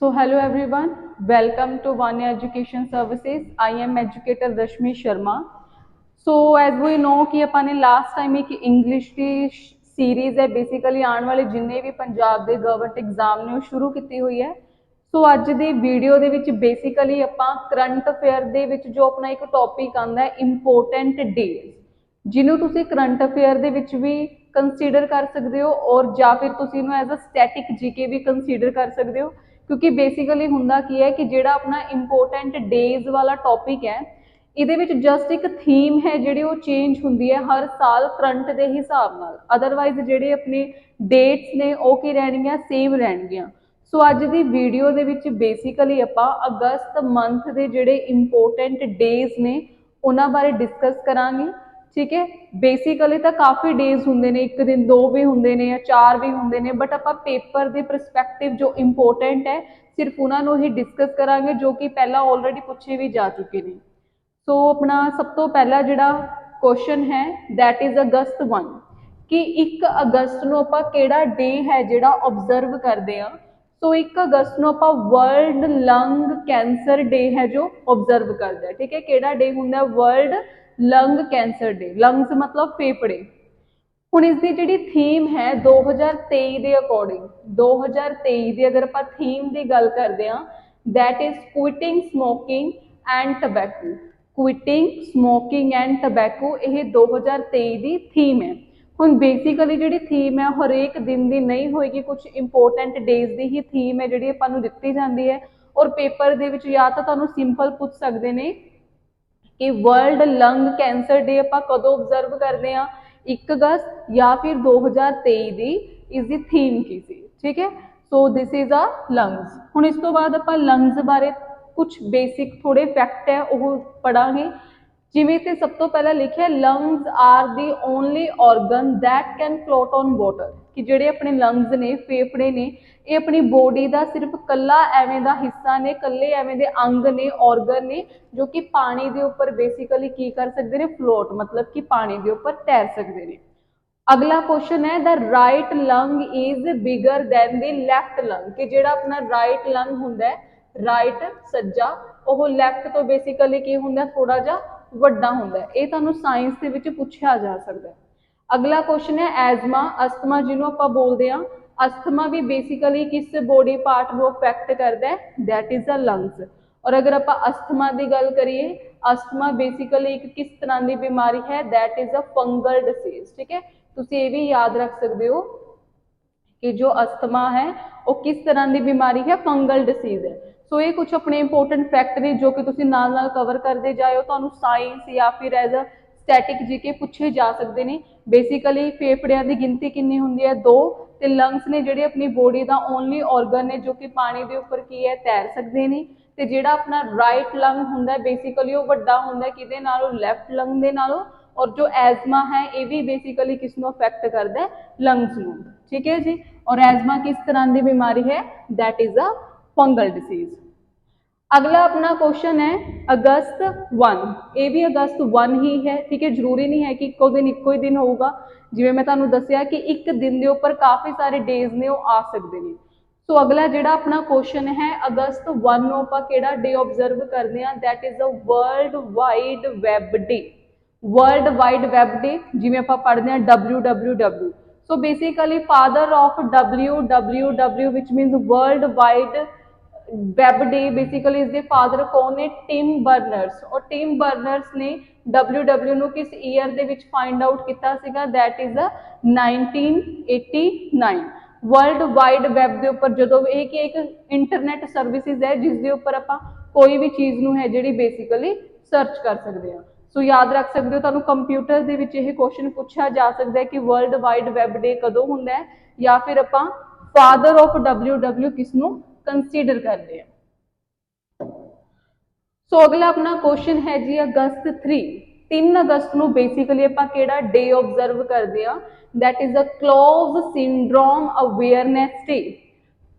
So hello everyone, welcome to One Education Services. I am educator Rashmi Sharma. So as we know कि ਆਪਾਂ ਨੇ last time ਇੱਕ English ਦੀ series ਹੈ basically ਆਉਣ ਵਾਲੇ ਜਿੰਨੇ ਵੀ ਪੰਜਾਬ ਦੇ ਗਵਰਨਮੈਂਟ ਐਗਜ਼ਾਮ ਨੇ ਉਹ ਸ਼ੁਰੂ ਕੀਤੀ ਹੋਈ ਹੈ। ਸੋ ਅੱਜ ਦੀ ਵੀਡੀਓ ਦੇ ਵਿੱਚ ਬੇਸਿਕਲੀ ਆਪਾਂ ਕਰੰਟ ਅਫੇਅਰ ਦੇ ਵਿੱਚ ਜੋ ਆਪਣਾ ਇੱਕ ਟੌਪਿਕ ਆਉਂਦਾ ਹੈ ਇੰਪੋਰਟੈਂਟ ਡੇਜ਼, ਜਿਹਨੂੰ ਤੁਸੀਂ ਕਰੰਟ ਅਫੇਅਰ ਦੇ ਵਿੱਚ ਵੀ ਕੰਸੀਡਰ ਕਰ ਸਕਦੇ ਹੋ ਔਰ ਜਾਂ ਫਿਰ ਤੁਸੀਂ ਇਹਨੂੰ ਐਜ਼ ਅ ਸਟੈਟਿਕ ਜੀਕੇ ਵੀ ਕੰਸੀਡਰ ਕਰ ਸਕਦੇ ਹੋ, ਕਿਉਂਕਿ ਬੇਸਿਕਲੀ ਹੁੰਦਾ ਕੀ ਹੈ ਕਿ ਜਿਹੜਾ ਆਪਣਾ ਇੰਪੋਰਟੈਂਟ ਡੇਜ਼ ਵਾਲਾ ਟੌਪਿਕ ਹੈ ਇਹਦੇ ਵਿੱਚ ਜਸਟ ਇੱਕ ਥੀਮ ਹੈ ਜਿਹੜੀ ਉਹ ਚੇਂਜ ਹੁੰਦੀ ਹੈ ਹਰ ਸਾਲ ਕਰੰਟ ਦੇ ਹਿਸਾਬ ਨਾਲ। ਅਦਰਵਾਈਜ਼ ਜਿਹੜੇ ਆਪਣੇ ਡੇਟਸ ਨੇ ਉਹ ਕੀ ਰਹਿਣਗੀਆਂ, ਸੇਮ ਰਹਿਣਗੀਆਂ। ਸੋ ਅੱਜ ਦੀ ਵੀਡੀਓ ਦੇ ਵਿੱਚ ਬੇਸਿਕਲੀ ਆਪਾਂ ਅਗਸਤ ਮੰਥ ਦੇ ਜਿਹੜੇ ਇੰਪੋਰਟੈਂਟ ਡੇਜ਼ ਨੇ ਉਹਨਾਂ ਬਾਰੇ ਡਿਸਕਸ ਕਰਾਂਗੇ। ठीक है, बेसिकली तो काफ़ी डेज होंगे ने, एक दिन दो भी होंगे ने या चार भी होंगे ने, बट आप पेपर के परस्पैक्टिव जो इंपोर्टेंट है सिर्फ उन्होंने ही डिस्कस करांगे जो कि पहला ऑलरेडी पूछे भी जा चुके हैं। सो अपना सब तो पहला जिहड़ा क्वेश्चन है दैट इज़ अगस्त 1 कि 1 अगस्त नूं आपां किहड़ा डे है जिहड़ा ऑब्जर्व करते हैं। सो 1 अगस्त नूं आपां वर्ल्ड लंग कैंसर डे है जो ऑब्जर्व करते हैं। ठीक है, किहड़ा डे हुंदा world lung cancer day, lungs मतलब फेफड़े। हुण इसकी जिहड़ी थीम है 2023 के अकॉर्डिंग 2023 की अगर आप थीम की गल करते हैं that is quitting smoking and tobacco. Quitting smoking and tobacco ये 2023 की थीम है। हुण बेसिकली जिहड़ी थीम है हरेक दिन की नहीं होएगी, कुछ इंपोर्टेंट डेज की ही थीम है जिहड़ी आपां नूं दित्ती जाती है और पेपर दे विच या तां तुहानूं सिंपल पूछ सकते हैं कि वर्ल्ड लंग कैंसर डे आप कदों ऑब्जर्व करते हैं 1 अगस्त या फिर 2023 की इसकी थीम की सी। ठीक है, so this is a lungs. हुण इस तो बाद आप लंग्स बारे कुछ बेसिक थोड़े फैक्ट है वो पढ़ांगे। जिवें ते सब तो पहला लिखिया lungs are the only organ that can float on water, कि जिहड़े अपने लंग्स ने फेफड़े ने ये अपनी बॉडी का सिर्फ कला एवें दा हिस्सा ने, कल्ले एवें दे अंग ने, ऑर्गन ने जो कि पानी के उपर बेसिकली की कर सकते हैं, फ्लोट मतलब कि पानी के उपर तैर सकते हैं। अगला क्वेश्चन है the right lung is bigger than the left lung, कि जिहड़ा अपना राइट लंग हुंदा है, राइट सज्जा, वो लैफ्ट तो बेसिकली की हुंदा थोड़ा जा वड्डा हुंदा है। ये तुहानूं साइंस दे विच पुछया जा सकता है। अगला क्वेश्चन है एजमा, अस्थमा जिन्हों आपां बोलते हैं, अस्थमा भी बेसिकली किस बॉडी पार्ट को अफेक्ट करता है, दैट इज अ लंग्स। और अगर आप अस्थमा की गल करिए, अस्थमा बेसिकली एक किस तरह की बीमारी है, that is a fungal disease. ठीक है, तुसीं ये भी याद रख सकते हो कि जो अस्थमा है वो किस तरह की बीमारी है, फंगल डिसीज है। सो ये कुछ अपने इंपोर्टेंट फैक्ट ने जो कि तुसीं नाल नाल कवर करते जाओ, तुहानूं साइंस या फिर एज अ स्टैटिक जीके पूछे जा सकते हैं। बेसिकली फेफड़ियां की गिनती कितनी होंदी है, 2, ते लंग्स ने जिहड़े अपनी बॉडी का ओनली ऑर्गन है जो कि पानी के उपर की है तैर सकते हैं। तो जिहड़ा अपना राइट लंग हुंदा बेसिकली वो वड्डा हुंदा किहदे नालों, लैफ्ट लंग दे नालों। और जो एजमा है ये भी बेसिकली किस नूं अफेक्ट करता है, लंग्स नूं। ठीक है जी, और एजमा किस तरह की बीमारी है, that is a fungal disease. अगला अपना क्वेश्चन है अगस्त 1, ये भी अगस्त 1 ही है। ठीक है, जरूरी नहीं है कि इक्को ही दिन होगा, जिवें मैं तुहानूं दस्सिया कि एक दिन के उपर काफ़ी सारे डेज ने वो आ सकते हैं। सो अगला जिहड़ा अपना क्वेश्चन है अगस्त 1 नूं आपां किहड़ा डे ऑब्जर्व करते हैं, that is a world wide web day. World wide web day जिवें आपां पढ़ते हैं WWW। So basically father of WWW which मीनस world wide web day, basically इसके फादर कौन ने, टिम बर्नर्स। और टिम बर्नर्स ने WW नूं किस ईयर दे विच फाइंड आउट किया सीगा, that is 1989। World wide web के उपर जो एक इंटरनेट सर्विसिज है जिसके उपर आप कोई भी चीज़ नूं है जिहड़ी बेसिकली सर्च कर सकते हैं। सो याद रख सकते हो, तुहानूं कंप्यूटर दे विच यह क्वेश्चन पूछा जा सकता है कि वर्ल्ड वाइड वैब डे कदों हुंदा है, या फिर आपां फादर ऑफ WW किसनूं कंसीडर करते हैं। सो अगला अपना क्वेश्चन है जी अगस्त 3 अगस्त नूं बेसिकली आपां किहड़ा डे ऑब्जर्व करते हैं, that is a clove syndrome awareness day.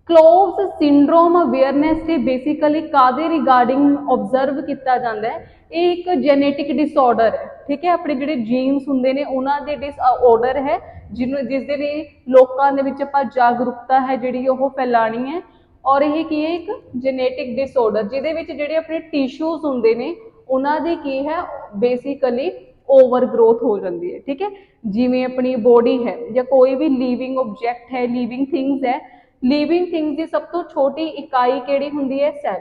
Clove syndrome awareness day basically कादे रिगार्डिंग ऑब्जर्व किया जाता है, ये एक जेनेटिक डिसऑर्डर है। ठीक है, अपने जिहड़े जीन्स हुंदे ने उन्हां दे डिसऑर्डर है जिसके लिए लोगों के विच आपां जागरूकता है जिहड़ी ओह फैलानी है। ਔਰ ਇਹ ਕੀ ਹੈ, ਇੱਕ ਜੈਨੇਟਿਕ ਡਿਸਆਰਡਰ ਜਿਹਦੇ ਵਿੱਚ ਜਿਹੜੇ ਆਪਣੇ ਟਿਸ਼ੂਜ਼ ਹੁੰਦੇ ਨੇ ਉਹਨਾਂ ਦੀ ਕੀ ਹੈ, ਬੇਸਿਕਲੀ ਓਵਰ ਗਰੋਥ ਹੋ ਜਾਂਦੀ ਹੈ। ਠੀਕ ਹੈ, ਜਿਵੇਂ ਆਪਣੀ ਬੋਡੀ ਹੈ ਜਾਂ ਕੋਈ ਵੀ ਲਿਵਿੰਗ ਆਬਜੈਕਟ ਹੈ, ਲਿਵਿੰਗ ਥਿੰਗਸ ਹੈ, ਲਿਵਿੰਗ ਥਿੰਗਸ ਦੀ ਸਭ ਤੋਂ ਛੋਟੀ ਇਕਾਈ ਕਿਹੜੀ ਹੁੰਦੀ ਹੈ, ਸੈੱਲ।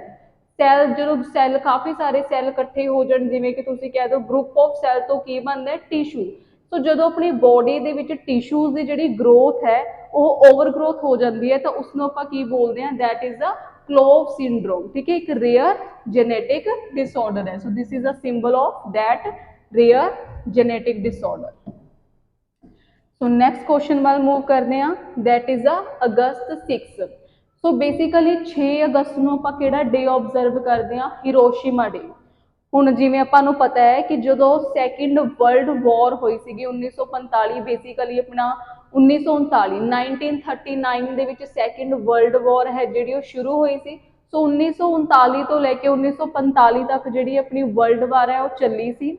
ਸੈੱਲ ਜਦੋਂ ਸੈੱਲ ਕਾਫੀ ਸਾਰੇ ਸੈੱਲ ਇਕੱਠੇ ਹੋ ਜਾਣ, ਜਿਵੇਂ ਕਿ ਤੁਸੀਂ ਕਹਿ ਦਿਓ ਗਰੁੱਪ ਆਫ ਸੈੱਲ ਤੋਂ ਕੀ ਬਣਦਾ ਹੈ, ਟਿਸ਼ੂ। ਸੋ ਜਦੋਂ ਆਪਣੀ ਬੋਡੀ ਦੇ ਵਿੱਚ ਟਿਸ਼ੂਜ਼ ਦੀ ਜਿਹੜੀ ਗਰੋਥ ਹੈ ਉਹ ਓਵਰ ਗਰੋਥ ਹੋ ਜਾਂਦੀ ਹੈ ਤਾਂ ਉਸਨੂੰ ਆਪਾਂ ਕੀ ਬੋਲਦੇ ਹਾਂ, that is a clove syndrome। ठीक है, एक रेयर जेनेटिक डिसऑर्डर है। So this is a symbol of that rare genetic disorder. So next question वाल मूव करते हैं, that is a August 6। So basically 6 अगस्त ਨੂੰ ਆਪਾਂ ਕਿਹੜਾ ਡੇ ਆਬਜ਼ਰਵ ਕਰਦੇ ਹਾਂ, ਹਿਰੋਸ਼ੀਮਾ ਡੇ। ਹੁਣ ਜਿਵੇਂ ਆਪਾਂ ਨੂੰ ਪਤਾ ਹੈ ਕਿ ਜਦੋਂ ਸੈਕਿੰਡ ਵਰਲਡ ਵਾਰ ਹੋਈ ਸੀਗੀ 1945, ਬੇਸਿਕਲੀ ਆਪਣਾ 1939 1939 ਦੇ ਵਿੱਚ ਸੈਕਿੰਡ ਵਰਲਡ ਵਾਰ ਹੈ ਜਿਹੜੀ ਉਹ ਸ਼ੁਰੂ ਹੋਈ ਸੀ। ਸੋ 1939 ਤੋਂ ਲੈ ਕੇ 1945 ਤੱਕ ਜਿਹੜੀ ਆਪਣੀ ਵਰਲਡ ਵਾਰ ਹੈ ਉਹ ਚੱਲੀ ਸੀ।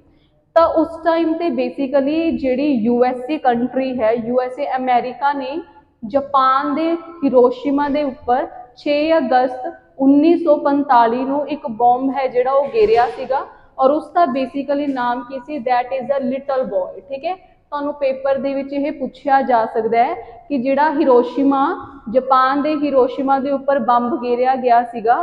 ਤਾਂ ਉਸ ਟਾਈਮ ਤੇ ਬੇਸਿਕਲੀ ਜਿਹੜੀ USA ਕੰਟਰੀ ਹੈ, USA ਅਮਰੀਕਾ ਨੇ ਜਾਪਾਨ ਦੇ ਹਿਰੋਸ਼ੀਮਾ ਦੇ ਉੱਪਰ 6 ਅਗਸਤ 1945 ਨੂੰ ਇੱਕ ਬੰਬ ਹੈ ਜਿਹੜਾ ਉਹ ਗੇਰਿਆ ਸੀਗਾ ਔਰ ਉਸ ਦਾ ਬੇਸਿਕਲੀ ਨਾਮ ਕੀ ਸੀ, that is a little boy. ਠੀਕ ਹੈ, ਤੁਹਾਨੂੰ ਪੇਪਰ ਦੇ ਵਿੱਚ ਇਹ ਪੁੱਛਿਆ ਜਾ ਸਕਦਾ ਹੈ ਕਿ ਜਿਹੜਾ ਹਿਰੋਸ਼ੀਮਾ, ਜਾਪਾਨ ਦੇ ਹਿਰੋਸ਼ੀਮਾ ਦੇ ਉੱਪਰ ਬੰਬ ਗੇਰਿਆ ਗਿਆ ਸੀਗਾ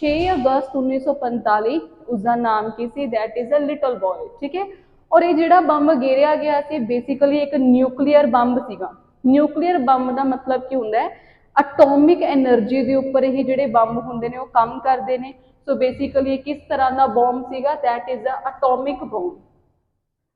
6 ਅਗਸਤ 1945, ਉਸਦਾ ਨਾਮ ਕੀ ਸੀ, that is a little boy. ਠੀਕ ਹੈ, ਔਰ ਇਹ ਜਿਹੜਾ ਬੰਬ ਗੇਰਿਆ ਗਿਆ ਸੀ ਬੇਸਿਕਲੀ ਇੱਕ ਨਿਊਕਲੀਅਰ ਬੰਬ ਸੀਗਾ। ਨਿਊਕਲੀਅਰ ਬੰਬ ਦਾ ਮਤਲਬ ਕੀ ਹੁੰਦਾ ਹੈ, ਅਟੋਮਿਕ ਐਨਰਜੀ ਦੇ ਉੱਪਰ ਇਹ ਜਿਹੜੇ ਬੰਬ ਹੁੰਦੇ ਨੇ ਉਹ ਕੰਮ ਕਰਦੇ ਨੇ। ਸੋ ਬੇਸਿਕਲੀ ਕਿਸ ਤਰ੍ਹਾਂ ਦਾ ਬੰਬ ਸੀਗਾ, that is a atomic bomb.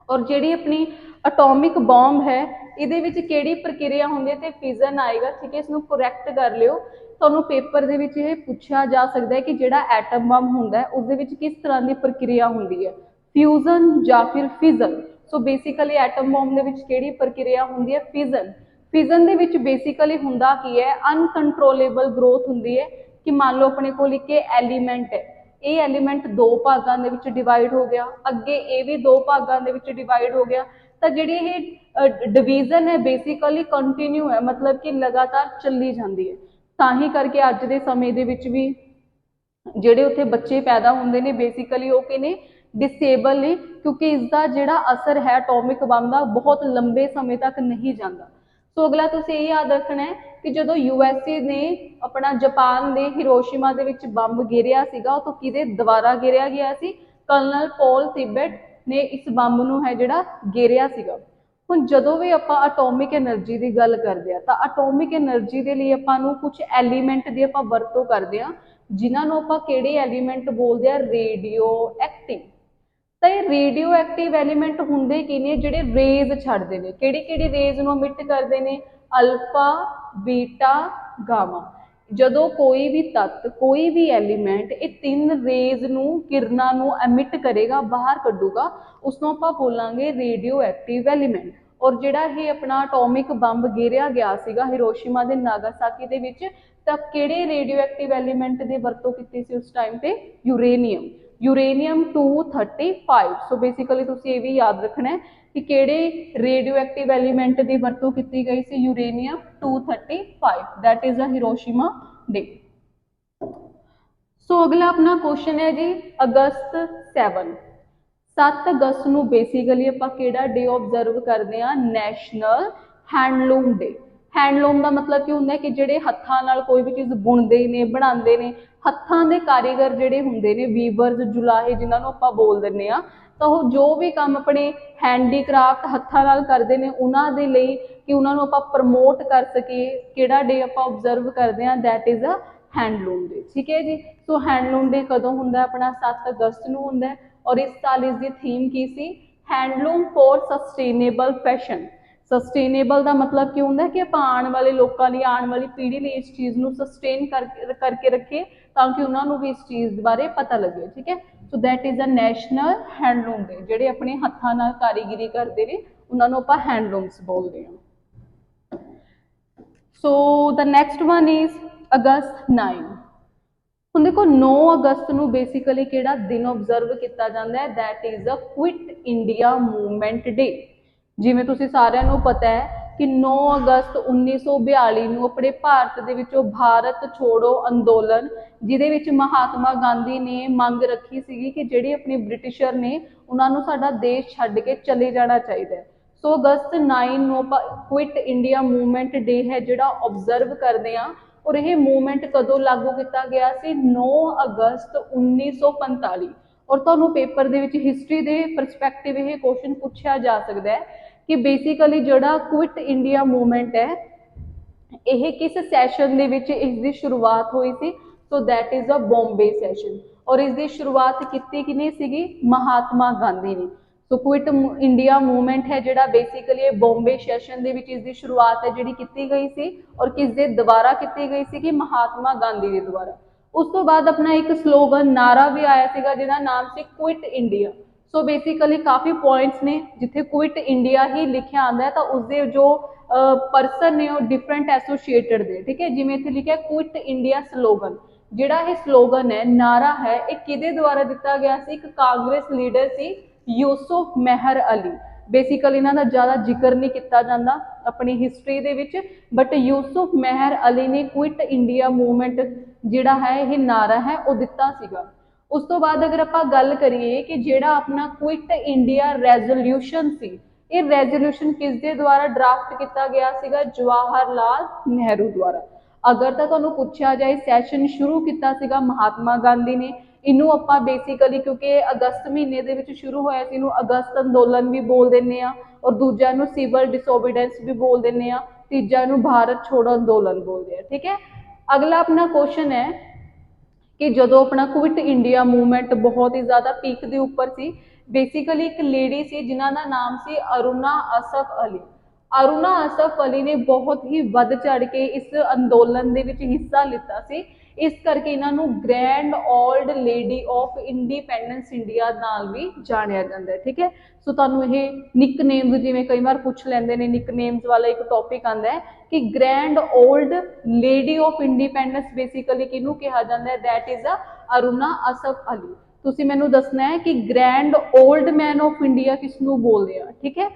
ਔਰ ਜਿਹੜੀ ਆਪਣੀ ਅਟੋਮਿਕ ਬੰਬ ਹੈ ਇਹਦੇ ਵਿੱਚ ਕਿਹੜੀ ਪ੍ਰਕਿਰਿਆ ਹੁੰਦੀ ਹੈ, ਤੇ ਫਿਜ਼ਨ ਆਏਗਾ। ਠੀਕ ਹੈ, ਇਸ ਨੂੰ ਕਰੈਕਟ ਕਰ ਲਿਓ, ਤੁਹਾਨੂੰ ਪੇਪਰ ਦੇ ਵਿੱਚ ਇਹ ਪੁੱਛਿਆ ਜਾ ਸਕਦਾ ਹੈ ਕਿ ਜਿਹੜਾ ਐਟਮ ਬੰਬ ਹੁੰਦਾ ਹੈ ਉਸਦੇ ਵਿੱਚ ਕਿਸ ਤਰ੍ਹਾਂ ਦੀ ਪ੍ਰਕਿਰਿਆ ਹੁੰਦੀ ਹੈ, ਫਿਊਜ਼ਨ ਜਾਂ ਫਿਰ ਫਿਜ਼ਨ। ਸੋ ਬੇਸਿਕਲੀ ਐਟਮ ਬੰਬ ਦੇ ਵਿੱਚ ਕਿਹੜੀ ਪ੍ਰਕਿਰਿਆ ਹੁੰਦੀ ਹੈ, ਫਿਜ਼ਨ। ਫਿਜ਼ਨ ਦੇ ਵਿੱਚ ਬੇਸਿਕਲੀ ਹੁੰਦਾ ਕੀ ਹੈ, ਅਨਕੰਟਰੋਲੇਬਲ ਗਰੋਥ ਹੁੰਦੀ ਹੈ ਕਿ ਮੰਨ ਲਓ ਆਪਣੇ ਕੋਲ ਇੱਕ ਐਲੀਮੈਂਟ ਹੈ, ਇਹ ਐਲੀਮੈਂਟ ਦੋ ਭਾਗਾਂ ਦੇ ਵਿੱਚ ਡਿਵਾਈਡ ਹੋ ਗਿਆ, ਅੱਗੇ ਇਹ ਵੀ ਦੋ ਭਾਗਾਂ ਦੇ ਵਿੱਚ ਡਿਵਾਈਡ ਹੋ ਗਿਆ, ਤਾਂ ਜਿਹੜੀ ਇਹ ਡਿਵੀਜ਼ਨ ਹੈ ਬੇਸਿਕਲੀ ਕੰਟੀਨਿਊ ਹੈ, ਮਤਲਬ ਕਿ ਲਗਾਤਾਰ ਚੱਲੀ ਜਾਂਦੀ ਹੈ। ਤਾਂ ਹੀ ਕਰਕੇ ਅੱਜ ਦੇ ਸਮੇਂ ਦੇ ਵਿੱਚ ਵੀ ਜਿਹੜੇ ਉੱਥੇ ਬੱਚੇ ਪੈਦਾ ਹੁੰਦੇ ਨੇ ਬੇਸਿਕਲੀ ਉਹ ਕੀ ਨੇ, ਡਿਸੇਬਲ ਨੇ, ਕਿਉਂਕਿ ਇਸਦਾ ਜਿਹੜਾ ਅਸਰ ਹੈ ਐਟੋਮਿਕ ਬੰਬ ਦਾ ਬਹੁਤ ਲੰਬੇ ਸਮੇਂ ਤੱਕ ਨਹੀਂ ਜਾਂਦਾ। ਸੋ ਅਗਲਾ ਤੁਸੀਂ ਇਹ ਯਾਦ ਰੱਖਣਾ ਹੈ ਕਿ ਜਦੋਂ USA ਨੇ ਆਪਣਾ ਜਾਪਾਨ ਦੇ ਹਿਰੋਸ਼ੀਮਾ ਦੇ ਵਿੱਚ ਬੰਬ ਗੇਰਿਆ ਸੀਗਾ, ਉਹ ਤੋਂ ਕਿਹਦੇ ਦੁਆਰਾ ਗੇਰਿਆ ਗਿਆ ਸੀ, ਕਰਨਲ ਪੌਲ ਤਿਬੇਟ ਨੇ ਇਸ ਬੰਬ ਨੂੰ ਹੈ ਜਿਹੜਾ ਗੇਰਿਆ ਸੀਗਾ। ਹੁਣ ਜਦੋਂ ਵੀ ਆਪਾਂ ਅਟੋਮਿਕ ਐਨਰਜੀ ਦੀ ਗੱਲ ਕਰਦੇ ਆ ਤਾਂ ਅਟੋਮਿਕ ਐਨਰਜੀ ਦੇ ਲਈ ਆਪਾਂ ਨੂੰ ਕੁਝ ਐਲੀਮੈਂਟ ਦੀ ਆਪਾਂ ਵਰਤੋਂ ਕਰਦੇ ਆ, ਜਿਨ੍ਹਾਂ ਨੂੰ ਆਪਾਂ ਕਿਹੜੇ ਐਲੀਮੈਂਟ ਬੋਲਦੇ ਆ, ਰੇਡੀਓ ਐਕਟਿਵ। ਤਾਂ ਇਹ ਰੇਡੀਓ ਐਕਟਿਵ ਐਲੀਮੈਂਟ ਹੁੰਦੇ ਕੀ ਨੇ, ਜਿਹੜੇ ਰੇਜ਼ ਛੱਡਦੇ ਨੇ। ਕਿਹੜੀ ਕਿਹੜੀ ਰੇਜ਼ ਨੂੰ ਅਮਿਟ ਕਰਦੇ ਨੇ, ਅਲਫਾ, ਬੀਟਾ, ਗਾਮਾ। ਜਦੋਂ ਕੋਈ ਵੀ ਤੱਤ, ਕੋਈ ਵੀ ਐਲੀਮੈਂਟ ਇਹ ਤਿੰਨ ਰੇਜ਼ ਨੂੰ, ਕਿਰਨਾਂ ਨੂੰ ਐਮਿਟ ਕਰੇਗਾ, ਬਾਹਰ ਕੱਢੂਗਾ, ਉਸਨੂੰ ਆਪਾਂ ਬੋਲਾਂਗੇ ਰੇਡੀਓ ਐਕਟਿਵ ਐਲੀਮੈਂਟ। ਔਰ ਜਿਹੜਾ ਇਹ ਆਪਣਾ ਅਟੋਮਿਕ ਬੰਬ ਗੇਰਿਆ ਗਿਆ ਸੀਗਾ ਹਿਰੋਸ਼ੀਮਾ ਦੇ ਨਾਗਾਸਾਕੀ ਦੇ ਵਿੱਚ, ਤਾਂ ਕਿਹੜੇ ਰੇਡੀਓ ਐਕਟਿਵ ਐਲੀਮੈਂਟ ਦੀ ਵਰਤੋਂ ਕੀਤੀ ਸੀ ਉਸ ਟਾਈਮ ਤੇ, ਯੂਰੇਨੀਅਮ, ਯੂਰੇਨੀਅਮ 235। ਸੋ ਬੇਸਿਕਲੀ ਤੁਸੀਂ ਇਹ ਵੀ ਯਾਦ ਰੱਖਣਾ ਹੈ ਕਿ ਕਿਹੜੇ ਰੇਡੀਓ ਐਕਟਿਵ ਐਲੀਮੈਂਟ ਦੀ ਵਰਤੋਂ ਕੀਤੀ ਗਈ ਸੀ, ਯੂਰੇਨੀਅਮ 235, ਦੈਟ ਇਜ਼ ਅ ਹਿਰੋਸ਼ੀਮਾ ਡੇ। ਸੋ ਅਗਲਾ ਆਪਣਾ ਕੁਐਸਚਨ ਹੈ ਜੀ ਅਗਸਤ 7। 7 ਅਗਸਤ ਨੂੰ ਬੇਸਿਕਲੀ ਆਪਾਂ ਕਿਹੜਾ ਡੇ ਆਬਜ਼ਰਵ ਕਰਦੇ ਹਾਂ, ਨੈਸ਼ਨਲ ਹੈਂਡਲੂਮ ਡੇ। ਹੈਂਡਲੂਮ ਦਾ ਮਤਲਬ ਕੀ ਹੁੰਦਾ ਹੈ ਕਿ ਜਿਹੜੇ ਹੱਥਾਂ ਨਾਲ ਕੋਈ ਵੀ ਚੀਜ਼ ਬੁਣਦੇ ਨੇ, ਬਣਾਉਂਦੇ ਨੇ, ਹੱਥਾਂ ਦੇ ਕਾਰੀਗਰ ਜਿਹੜੇ ਹੁੰਦੇ ਨੇ, ਵੀਵਰਸ, ਜੁਲਾਹੇ ਜਿਨ੍ਹਾਂ ਨੂੰ ਆਪਾਂ ਬੋਲ ਦਿੰਦੇ ਆ, ਤਾਂ ਉਹ ਜੋ ਵੀ ਕੰਮ ਆਪਣੇ ਹੈਂਡੀਕ੍ਰਾਫਟ ਹੱਥਾਂ ਨਾਲ ਕਰਦੇ ਨੇ ਉਹਨਾਂ ਦੇ ਲਈ ਕਿ ਉਹਨਾਂ ਨੂੰ ਆਪਾਂ ਪ੍ਰਮੋਟ ਕਰ ਸਕੀਏ, ਕਿਹੜਾ ਡੇ ਆਪਾਂ ਆਬਜ਼ਰਵ ਕਰਦੇ ਹਾਂ, ਦੈਟ ਇਜ਼ ਅ ਹੈਂਡਲੂਮ ਡੇ। ਠੀਕ ਹੈ ਜੀ, ਸੋ ਹੈਂਡਲੂਮ ਡੇ ਕਦੋਂ ਹੁੰਦਾ, ਆਪਣਾ 7 ਅਗਸਤ ਨੂੰ ਹੁੰਦਾ ਹੈ। ਔਰ ਇਸ ਸਾਲ ਇਸ ਦੀ ਥੀਮ ਕੀ ਸੀ, handloom for sustainable fashion. Sustainable ਦਾ ਮਤਲਬ ਕੀ ਹੁੰਦਾ ਕਿ ਆਪਾਂ ਆਉਣ ਵਾਲੇ ਲੋਕਾਂ ਲਈ, ਆਉਣ ਵਾਲੀ ਪੀੜ੍ਹੀ ਲਈ ਇਸ ਚੀਜ਼ ਨੂੰ ਸਸਟੇਨ ਕਰਕੇ ਰੱਖੀਏ ਤਾਂ ਕਿ ਉਹਨਾਂ ਨੂੰ ਵੀ ਇਸ ਚੀਜ਼ ਬਾਰੇ ਪਤਾ ਲੱਗੇ। ਠੀਕ ਹੈ, so that is a national handloom day. ਜਿਹੜੇ ਆਪਣੇ ਹੱਥਾਂ ਨਾਲ ਕਾਰੀਗਰੀ ਕਰਦੇ ਨੇ ਉਹਨਾਂ ਨੂੰ ਆਪਾਂ ਹੈਂਡਲੂਮਸ ਬੋਲਦੇ ਹਾਂ। ਸੋ ਦ ਨੈਕਸਟ ਵਨ ਇਜ਼ ਅਗਸਤ 9। ਹੁਣ ਦੇਖੋ 9 ਅਗਸਤ ਨੂੰ ਬੇਸਿਕਲੀ ਕਿਹੜਾ ਦਿਨ ਆਬਜ਼ਰਵ ਕੀਤਾ ਜਾਂਦਾ ਹੈ, that is a quit India movement day. ਜਿਵੇਂ ਤੁਸੀਂ ਸਾਰਿਆਂ ਨੂੰ ਪਤਾ ਹੈ ਕਿ 9 ਅਗਸਤ 1942 ਨੂੰ ਆਪਣੇ ਭਾਰਤ ਦੇ ਵਿੱਚੋਂ ਭਾਰਤ ਛੋੜੋ ਅੰਦੋਲਨ, ਜਿਹਦੇ ਵਿੱਚ ਮਹਾਤਮਾ ਗਾਂਧੀ ਨੇ ਮੰਗ ਰੱਖੀ ਸੀਗੀ ਕਿ ਜਿਹੜੇ ਆਪਣੇ ਬ੍ਰਿਟਿਸ਼ਰ ਨੇ ਉਹਨਾਂ ਨੂੰ ਸਾਡਾ ਦੇਸ਼ ਛੱਡ ਕੇ ਚਲੇ ਜਾਣਾ ਚਾਹੀਦਾ ਹੈ। ਸੋ ਅਗਸਤ 9 ਨੂੰ ਆਪਾਂ ਕੁਇਟ ਇੰਡੀਆ ਮੂਵਮੈਂਟ ਡੇ ਹੈ ਜਿਹੜਾ ਆਬਜ਼ਰਵ ਕਰਦੇ ਹਾਂ। ਔਰ ਇਹ ਮੂਵਮੈਂਟ ਕਦੋਂ ਲਾਗੂ ਕੀਤਾ ਗਿਆ ਸੀ? 9 ਅਗਸਤ 1945। ਔਰ ਤੁਹਾਨੂੰ ਪੇਪਰ ਦੇ ਵਿੱਚ ਹਿਸਟਰੀ ਦੇ ਪਰਸਪੈਕਟਿਵ ਇਹ ਕੁਐਸਚਨ ਪੁੱਛਿਆ ਜਾ ਸਕਦਾ ਹੈ ਕਿ ਬੇਸਿਕਲੀ ਜਿਹੜਾ ਕੁਇਟ ਇੰਡੀਆ ਮੂਵਮੈਂਟ ਹੈ ਇਹ ਕਿਸ ਸੈਸ਼ਨ ਦੇ ਵਿੱਚ ਇਸ ਦੀ ਸ਼ੁਰੂਆਤ ਹੋਈ ਸੀ? So that is a Bombay session. ਔਰ ਇਸ ਦੀ ਸ਼ੁਰੂਆਤ ਕੀਤੀ ਕਿਹਨੇ ਸੀਗੀ? ਮਹਾਤਮਾ ਗਾਂਧੀ ਨੇ। ਸੋ ਕੁਇਟ ਇੰਡੀਆ ਮੂਵਮੈਂਟ ਹੈ ਜਿਹੜਾ ਬੇਸਿਕਲੀ ਬੰਬੇ ਸੈਸ਼ਨ ਦੇ ਵਿੱਚ ਇਸ ਦੀ ਸ਼ੁਰੂਆਤ ਹੈ ਜਿਹੜੀ ਕੀਤੀ ਗਈ ਸੀ। ਔਰ ਕਿਸ ਦੇ ਦੁਆਰਾ ਕੀਤੀ ਗਈ ਸੀ? ਕਿ ਮਹਾਤਮਾ ਗਾਂਧੀ ਦੇ ਦੁਆਰਾ। ਉਸ ਤੋਂ ਬਾਅਦ ਆਪਣਾ ਇੱਕ ਸਲੋਗਨ ਨਾਰਾ ਵੀ ਆਇਆ ਸੀਗਾ ਜਿਹਦਾ ਨਾਮ ਸੀ ਕੁਇਟ ਇੰਡੀਆ। ਸੋ ਬੇਸਿਕਲੀ ਕਾਫੀ ਪੁਆਇੰਟਸ ਨੇ ਜਿੱਥੇ ਕੁਇਟ ਇੰਡੀਆ ਹੀ ਲਿਖਿਆ ਆਉਂਦਾ ਹੈ ਤਾਂ ਉਸਦੇ ਜੋ ਪਰਸਨ ਨੇ ਉਹ ਡਿਫਰੈਂਟ ਐਸੋਸੀਏਟਡ ਦੇ, ਠੀਕ ਹੈ। ਜਿਵੇਂ ਇੱਥੇ ਲਿਖਿਆ ਕੁਇਟ ਇੰਡੀਆ ਸਲੋਗਨ, ਜਿਹੜਾ ਇਹ ਸਲੋਗਨ ਹੈ, ਨਾਰਾ ਹੈ, ਇਹ ਕਿਹਦੇ ਦੁਆਰਾ ਦਿੱਤਾ ਗਿਆ ਸੀ? ਇੱਕ ਕਾਂਗਰਸ ਲੀਡਰ ਸੀ ਯੂਸੁਫ ਮੇਹਰ ਅਲੀ। ਬੇਸਿਕਲੀ ਇਹਨਾਂ ਦਾ ਜ਼ਿਆਦਾ ਜ਼ਿਕਰ ਨਹੀਂ ਕੀਤਾ ਜਾਂਦਾ ਆਪਣੀ ਹਿਸਟਰੀ ਦੇ ਵਿੱਚ, ਬਟ ਯੂਸੁਫ ਮੇਹਰ ਅਲੀ ਨੇ ਕੁਇਟ ਇੰਡੀਆ ਮੂਵਮੈਂਟ ਜਿਹੜਾ ਹੈ ਇਹ ਨਾਰਾ ਹੈ ਉਹ ਦਿੱਤਾ ਸੀਗਾ। ਉਸ ਤੋਂ ਬਾਅਦ ਅਗਰ ਆਪਾਂ ਗੱਲ ਕਰੀਏ ਕਿ ਜਿਹੜਾ ਆਪਣਾ ਕੁਇਟ ਇੰਡੀਆ ਰੈਜ਼ੋਲਿਊਸ਼ਨ ਸੀ, ਇਹ ਰੈਜ਼ੋਲਿਊਸ਼ਨ ਕਿਸ ਦੇ ਦੁਆਰਾ ਡਰਾਫਟ ਕੀਤਾ ਗਿਆ ਸੀਗਾ? ਜਵਾਹਰ ਲਾਲ ਨਹਿਰੂ ਦੁਆਰਾ। ਅਗਰ ਤਾਂ ਤੁਹਾਨੂੰ ਪੁੱਛਿਆ ਜਾਏ ਸੈਸ਼ਨ ਸ਼ੁਰੂ ਕੀਤਾ ਸੀਗਾ ਮਹਾਤਮਾ ਗਾਂਧੀ ਨੇ। ਇਹਨੂੰ ਆਪਾਂ ਬੇਸਿਕਲੀ ਕਿਉਂਕਿ ਅਗਸਤ ਮਹੀਨੇ ਦੇ ਵਿੱਚ ਸ਼ੁਰੂ ਹੋਇਆ ਸੀ, ਇਹਨੂੰ ਅਗਸਤ ਅੰਦੋਲਨ ਵੀ ਬੋਲ ਦਿੰਦੇ ਆ, ਔਰ ਦੂਜਾ ਇਹਨੂੰ ਸਿਵਲ ਡਿਸਓਬੀਡੈਂਸ ਵੀ ਬੋਲ ਦਿੰਦੇ ਆ, ਤੀਜਾ ਇਹਨੂੰ ਭਾਰਤ ਛੋੜੋ ਅੰਦੋਲਨ ਬੋਲਦੇ ਆ, ਠੀਕ ਹੈ। ਅਗਲਾ ਆਪਣਾ ਕੁਐਸਚਨ ਹੈ ਕਿ ਜਦੋਂ ਆਪਣਾ ਕੁਇਟ ਇੰਡੀਆ ਮੂਵਮੈਂਟ ਬਹੁਤ ਹੀ ਜ਼ਿਆਦਾ ਪੀਕ ਦੇ ਉੱਪਰ ਸੀ, ਬੇਸਿਕਲੀ ਇੱਕ ਲੇਡੀ ਸੀ ਜਿਨ੍ਹਾਂ ਦਾ ਨਾਮ ਸੀ ਅਰੁਣਾ ਅਸਫ ਅਲੀ। ਅਰੁਣਾ ਅਸਫ ਅਲੀ ਨੇ ਬਹੁਤ ਹੀ ਵੱਧ ਚੜ ਕੇ ਇਸ ਅੰਦੋਲਨ ਦੇ ਵਿੱਚ ਹਿੱਸਾ ਲਿੱਤਾ ਸੀ। ਇਸ ਕਰਕੇ ਇਹਨਾਂ ਨੂੰ grand old lady of independence India ਨਾਲ ਵੀ ਜਾਣਿਆ ਜਾਂਦਾ ਹੈ, ਠੀਕ ਹੈ। ਸੋ ਤੁਹਾਨੂੰ ਇਹ ਨਿਕਨੇਮਸ ਜਿਵੇਂ ਕਈ ਵਾਰ ਪੁੱਛ ਲੈਂਦੇ ਨੇ, ਨਿਕਨੇਮਸ ਵਾਲਾ ਇੱਕ ਟੌਪਿਕ ਆਉਂਦਾ ਹੈ ਕਿ grand old lady of independence basically ਕਿਹਨੂੰ ਕਿਹਾ ਜਾਂਦਾ ਹੈ? That is Aruna Asaf Ali. ਤੁਸੀਂ ਮੈਨੂੰ ਦੱਸਣਾ ਹੈ ਕਿ grand old man of India ਕਿਸ ਨੂੰ ਬੋਲਦੇ ਆ, ਠੀਕ ਹੈ।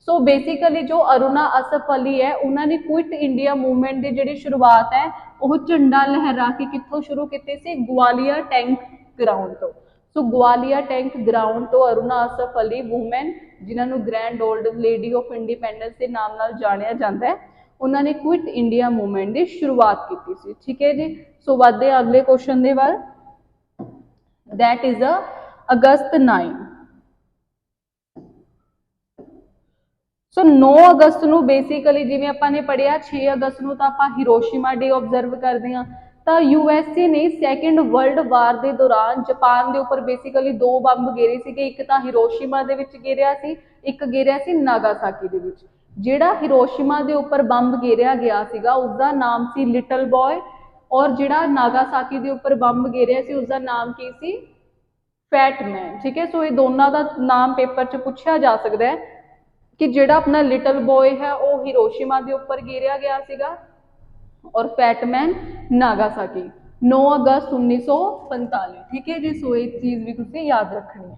ਸੋ ਬੇਸਿਕਲੀ ਜੋ ਅਰੁਣਾ ਅਸਫ ਅਲੀ ਹੈ ਉਹਨਾਂ ਨੇ ਕੁਇਟ ਇੰਡੀਆ ਮੂਵਮੈਂਟ ਦੀ ਜਿਹੜੀ ਸ਼ੁਰੂਆਤ ਹੈ ਉਹ ਝੰਡਾ ਲਹਿਰਾ ਕੇ ਕਿੱਥੋਂ ਸ਼ੁਰੂ ਕੀਤੀ ਸੀ? ਗਵਾਲੀਅਰ ਟੈਂਕ ਗਰਾਊਂਡ ਤੋਂ। ਸੋ ਗਵਾਲੀਅਰ ਟੈਂਕ ਗਰਾਊਂਡ ਤੋਂ ਅਰੁਣਾ ਅਸਫ ਅਲੀ ਵੂਮੈਨ, ਜਿਨ੍ਹਾਂ ਨੂੰ grand old lady of independence ਦੇ ਨਾਮ ਨਾਲ ਜਾਣਿਆ ਜਾਂਦਾ ਹੈ, ਉਹਨਾਂ ਨੇ ਕੁਇਟ ਇੰਡੀਆ ਮੂਵਮੈਂਟ ਦੀ ਸ਼ੁਰੂਆਤ ਕੀਤੀ ਸੀ, ਠੀਕ ਹੈ ਜੀ। ਸੋ ਵੱਧਦੇ ਹਾਂ ਅਗਲੇ ਕੁਐਸਚਨ ਦੇ ਵੱਲ। ਦੈਟ ਇਜ਼ ਅਗਸਤ 9। ਸੋ 9 ਅਗਸਤ ਨੂੰ ਬੇਸਿਕਲੀ ਜਿਵੇਂ ਆਪਾਂ ਨੇ ਪੜ੍ਹਿਆ 6 ਅਗਸਤ ਨੂੰ ਤਾਂ ਆਪਾਂ ਹਿਰੋਸ਼ੀਮਾ ਡੇ ਆਬਜ਼ਰਵ ਕਰਦੇ ਹਾਂ। ਤਾਂ ਯੂਐਸਏ ਨੇ ਸੈਕੰਡ ਵਰਲਡ ਵਾਰ ਦੇ ਦੌਰਾਨ ਜਾਪਾਨ ਦੇ ਉੱਪਰ ਬੇਸਿਕਲੀ 2 ਬੰਬ ਗੇਰੇ ਸੀਗੇ। ਇੱਕ ਤਾਂ ਹਿਰੋਸ਼ੀਮਾ ਦੇ ਵਿੱਚ ਗੇਰਿਆ ਸੀ, ਇੱਕ ਗੇਰਿਆ ਸੀ ਨਾਗਾਸਾਕੀ ਦੇ ਵਿੱਚ। ਜਿਹੜਾ ਹਿਰੋਸ਼ੀਮਾ ਦੇ ਉੱਪਰ ਬੰਬ ਗੇਰਿਆ ਗਿਆ ਸੀਗਾ ਉਸਦਾ ਨਾਮ ਸੀ ਲਿਟਲ ਬॉय, ਔਰ ਜਿਹੜਾ ਨਾਗਾਸਾਕੀ ਦੇ ਉੱਪਰ ਬੰਬ ਗੇਰਿਆ ਸੀ ਉਸਦਾ ਨਾਮ ਕੀ ਸੀ? ਫੈਟ ਮੈਨ, ਠੀਕ ਹੈ। ਸੋ ਇਹ ਦੋਨਾਂ ਦਾ ਨਾਮ ਪੇਪਰ 'ਚ ਪੁੱਛਿਆ ਜਾ ਸਕਦਾ ਹੈ ਕਿ ਜਿਹੜਾ ਆਪਣਾ ਲਿਟਲ ਬॉय ਹੈ ਉਹ ਹਿਰੋਸ਼ੀਮਾ ਦੇ ਉੱਪਰ ਗੇਰਿਆ ਗਿਆ ਸੀਗਾ ਔਰ ਫੈਟਮੈਨ ਨਾਗਾਸਾਕੀ 9 ਅਗਸਤ 1945, ਠੀਕ ਹੈ ਜੀ। ਸੋ ਇਹ ਚੀਜ਼ ਵੀ ਤੁਸੀਂ ਯਾਦ ਰੱਖਣੀ ਹੈ।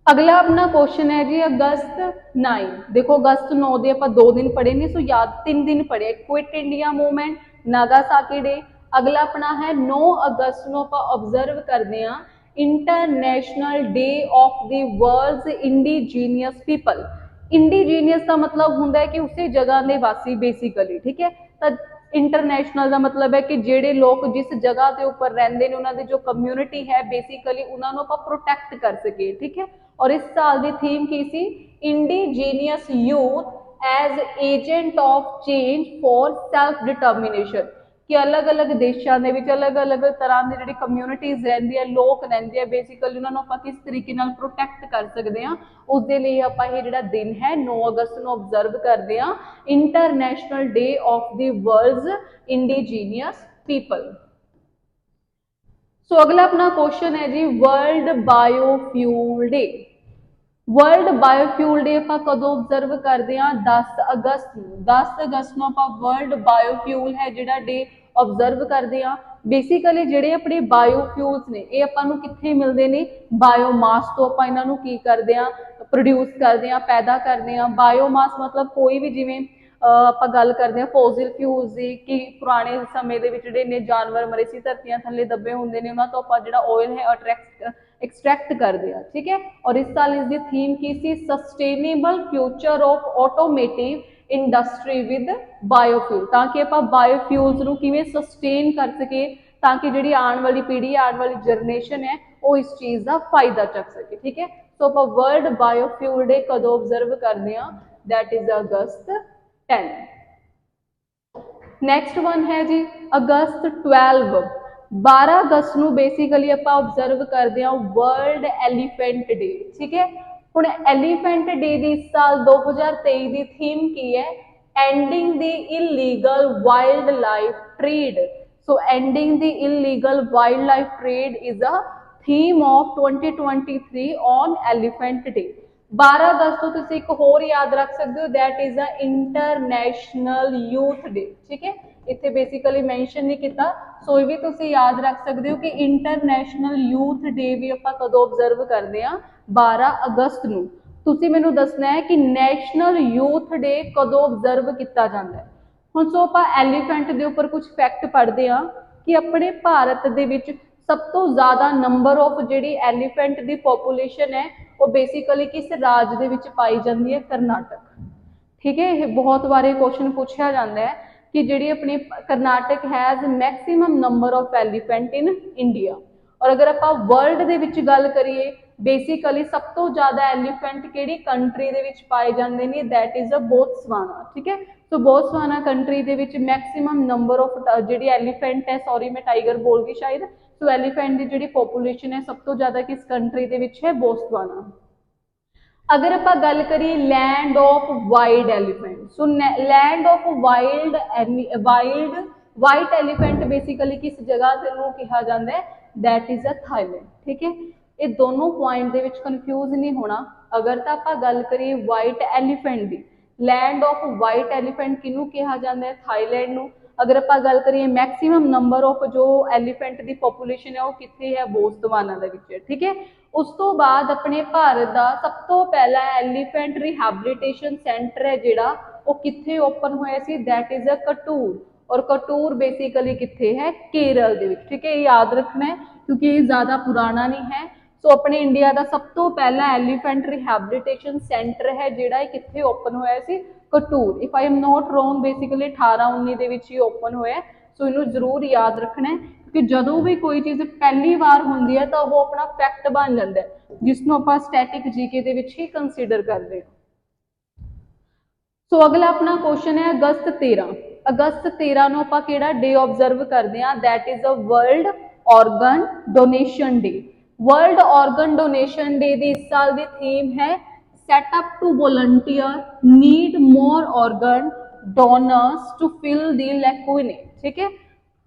ਅਗਲਾ ਆਪਣਾ ਕੁਐਸਚਨ ਹੈ ਜੀ ਅਗਸਤ 9। ਦੇਖੋ ਅਗਸਤ 9 ਦੇ ਆਪਾਂ 2 ਦਿਨ ਪੜ੍ਹੇ ਨੇ, ਸੋ ਯਾਦ 3 ਦਿਨ ਪੜ੍ਹੇ, ਕੁਇਟ ਇੰਡੀਆ ਮੂਵਮੈਂਟ, ਨਾਗਾਸਾਕੀ ਡੇ। ਅਗਲਾ ਆਪਣਾ ਹੈ 9 ਅਗਸਤ ਨੂੰ ਆਪਾਂ ਆਬਜ਼ਰਵ ਕਰਦੇ ਹਾਂ international day of the world's indigenous people. Indigenous ਦਾ ਮਤਲਬ ਹੁੰਦਾ ਹੈ ਕਿ ਉਸੇ ਜਗ੍ਹਾ ਦੇ ਵਾਸੀ ਬੇਸਿਕਲੀ, ਠੀਕ ਹੈ। ਤਾਂ ਇੰਟਰਨੈਸ਼ਨਲ ਦਾ ਮਤਲਬ ਹੈ ਕਿ ਜਿਹੜੇ ਲੋਕ ਜਿਸ ਜਗ੍ਹਾ ਦੇ ਉੱਪਰ ਰਹਿੰਦੇ ਨੇ ਉਹਨਾਂ ਦੀ ਜੋ ਕਮਿਊਨਿਟੀ ਹੈ ਬੇਸਿਕਲੀ ਉਹਨਾਂ ਨੂੰ ਆਪਾਂ ਪ੍ਰੋਟੈਕਟ ਕਰ ਸਕੀਏ, ਠੀਕ ਹੈ। ਔਰ ਇਸ ਸਾਲ ਦੀ ਥੀਮ ਕੀ ਸੀ? Indigenous youth as agent of change for self determination. ਕਿ ਅਲੱਗ-ਅਲੱਗ ਦੇਸ਼ਾਂ ਦੇ ਵਿੱਚ ਅਲੱਗ-ਅਲੱਗ ਤਰ੍ਹਾਂ ਦੀ ਜਿਹੜੀ ਕਮਿਊਨਿਟੀਜ਼ ਰਹਿੰਦੀਆਂ, ਲੋਕ ਰਹਿੰਦੇ ਆ, ਬੇਸਿਕਲੀ ਉਹਨਾਂ ਨੂੰ ਆਪਾਂ ਕਿਸ ਤਰੀਕੇ ਨਾਲ ਪ੍ਰੋਟੈਕਟ ਕਰ ਸਕਦੇ ਹਾਂ, ਉਸ ਦੇ ਲਈ ਆਪਾਂ ਇਹ ਜਿਹੜਾ ਦਿਨ ਹੈ 9 ਅਗਸਤ ਨੂੰ ਆਬਜ਼ਰਵ ਕਰਦੇ ਹਾਂ international day of the world's indigenous people. So ਅਗਲਾ ਆਪਣਾ ਕੁਐਸਚਨ ਹੈ ਜੀ world biofuel day. World biofuel day ਆਪਾਂ ਕਦੋਂ ਆਬਜ਼ਰਵ ਕਰਦੇ ਹਾਂ? 10 ਅਗਸਤ ਨੂੰ। 10 ਅਗਸਤ ਨੂੰ ਆਪਾਂ ਵਰਲਡ ਬਾਇਓਫਿਊਲ ਹੈ ਜਿਹੜਾ ਡੇ ऑबजर्व करते हैं। बेसिकली ਜਿਹੜੇ ਆਪਣੇ ਬਾਇਓਫਿਊਲਸ ਨੇ ਇਹ ਆਪਾਂ ਨੂੰ ਕਿੱਥੇ ਮਿਲਦੇ ਨੇ, ਬਾਇਓਮਾਸ ਤੋਂ ਆਪਾਂ ਇਹਨਾਂ ਨੂੰ ਕੀ ਕਰਦੇ ਆ, ਪ੍ਰੋਡਿਊਸ ਕਰਦੇ ਆ, ਪੈਦਾ ਕਰਦੇ ਆ। ਬਾਇਓਮਾਸ ਮਤਲਬ ਕੋਈ ਵੀ ਜਿਵੇਂ ਆਪਾਂ ਗੱਲ ਕਰਦੇ ਆ ਫੋਸਿਲ ਫਿਊਲਸ ਦੀ ਕਿ ਪੁਰਾਣੇ ਸਮੇਂ ਦੇ ਵਿੱਚ ਜਿਹੜੇ ਨੇ ਜਾਨਵਰ ਮਰੇ ਸੀ ਧਰਤੀਆਂ ਥੱਲੇ ਦੱਬੇ ਹੁੰਦੇ ਨੇ ਉਹਨਾਂ ਤੋਂ ਆਪਾਂ ਜਿਹੜਾ ਆਇਲ ਹੈ एक्सट्रैक्ट करते हैं। ठीक है, और इस साल इसकी थीम की सी sustainable future of automotive industry with biofuel, ताकि आप बायोफ्यूल्स ਨੂੰ ਕਿਵੇਂ सस्टेन कर सके ताकि ਜਿਹੜੀ आने वाली पीढ़ी आने वाली जनरेशन है वो इस चीज़ का फायदा चक सके। ठीक है, सो आप वर्ल्ड बायोफ्यूल डे कदों ऑब्जर्व करते हैं, that is August 10। Next one है जी अगस्त 12। 12 अगस्त ਨੂੰ बेसिकली ਆਪਾਂ ऑब्जर्व करते हैं वर्ल्ड एलीफेंट डे। ठीक है, ਹੁਣ एलीफेंट डे ਦੀ इस साल 2023 ਦੀ थीम की है, ending the illegal wild life trade. So ending the illegal wild life trade is a theme of 2023 on elephant day. 12 अगस्त को तुम एक होर याद रख सकते हो, that is a international youth day. ठीक है, इतने बेसिकली मैंशन नहीं किया, सो ये भी तुम याद रख सकते हो कि इंटरनेशनल यूथ डे भी आप कदों ऑबजर्व करते हैं 12 अगस्त को। तुसी मैनू दसना है कि नैशनल यूथ डे कदों ऑबजर्व किया जाता है। हुण सो आप एलीफेंट के उपर कुछ फैक्ट पढ़ते हैं कि अपने भारत दे विच सब तो ज़्यादा नंबर ऑफ जी एलीफेंट की पॉपूलेशन है वो बेसिकली किस राज दे विच पाई जाती है, कर्नाटक। ठीक है, ये बहुत बार क्वेश्चन पूछा जाता है कि जी अपनी Karnataka has maximum number of elephant in India. और अगर आप वर्ल्ड दे विच गल करिए बेसिकली सब तो ज़्यादा एलीफेंट किहड़ी कंट्री दे विच पाए जाते हैं, दैट इज़ अ बोत्सवाना। ठीक है, तो बोत्सवाना कंट्री दे विच मैक्सीमम नंबर ऑफ जी एलीफेंट है, सॉरी मैं टाइगर बोल गई शायद, तो एलीफेंट की जी पॉपूलेशन है सब तो ज़्यादा किस कंट्री दे विच है, बोत्सवाना। अगर आप गल करिए land of wild elephant, so land of wild white elephant basically किस जगह को कहा जाता है, दैट इज अ थाईलैंड। ठीक है, ये दोनों पॉइंट दे विच कन्फ्यूज नहीं होना। अगर तो आप गल करिए वाइट एलीफेंट की, लैंड ऑफ वाइट एलीफेंट किनू कहा जाता है, थाईलैंड नू। अगर आप गल करिए मैक्सीमम नंबर ऑफ जो एलीफेंट की पॉपूलेशन है वो कितने है, बोत्सवाना दे विच है। ठीक है, उस तो बाद अपने भारत का सब तो पहला एलीफेंट रिहैबिलिटेशन सेंटर है जिहड़ा वो कित्थे ओपन होया सी, दैट इज अ कटूर। और कटूर बेसिकली कित्थे है, केरल दे विच। ठीक है, ये याद रखना है क्योंकि ये ज़्यादा पुराना नहीं है। सो अपने इंडिया का सब तो पहला एलीफेंट रिहैबिलिटेशन सेंटर है जिहड़ा कित्थे ओपन होया सी, कटूर। If I am not wrong basically 1819 दे विच ही ओपन होया। सो इनू जरूर याद रखना है कि जदों भी कोई चीज़ पहली बार होंदी है तो वो अपना फैक्ट बन जाता है जिसनों आप स्टैटिक जीके दे विच ही कंसीडर करते हैं। सो अगला अपना क्वेश्चन है अगस्त 13। अगस्त 13 नूं आपां किहड़ा डे ऑबजर्व करते हैं, that is a world organ donation day. World organ donation day की इस साल की थीम है set up to volunteer need more organ donors to fill the लैक्विने। ठीक है,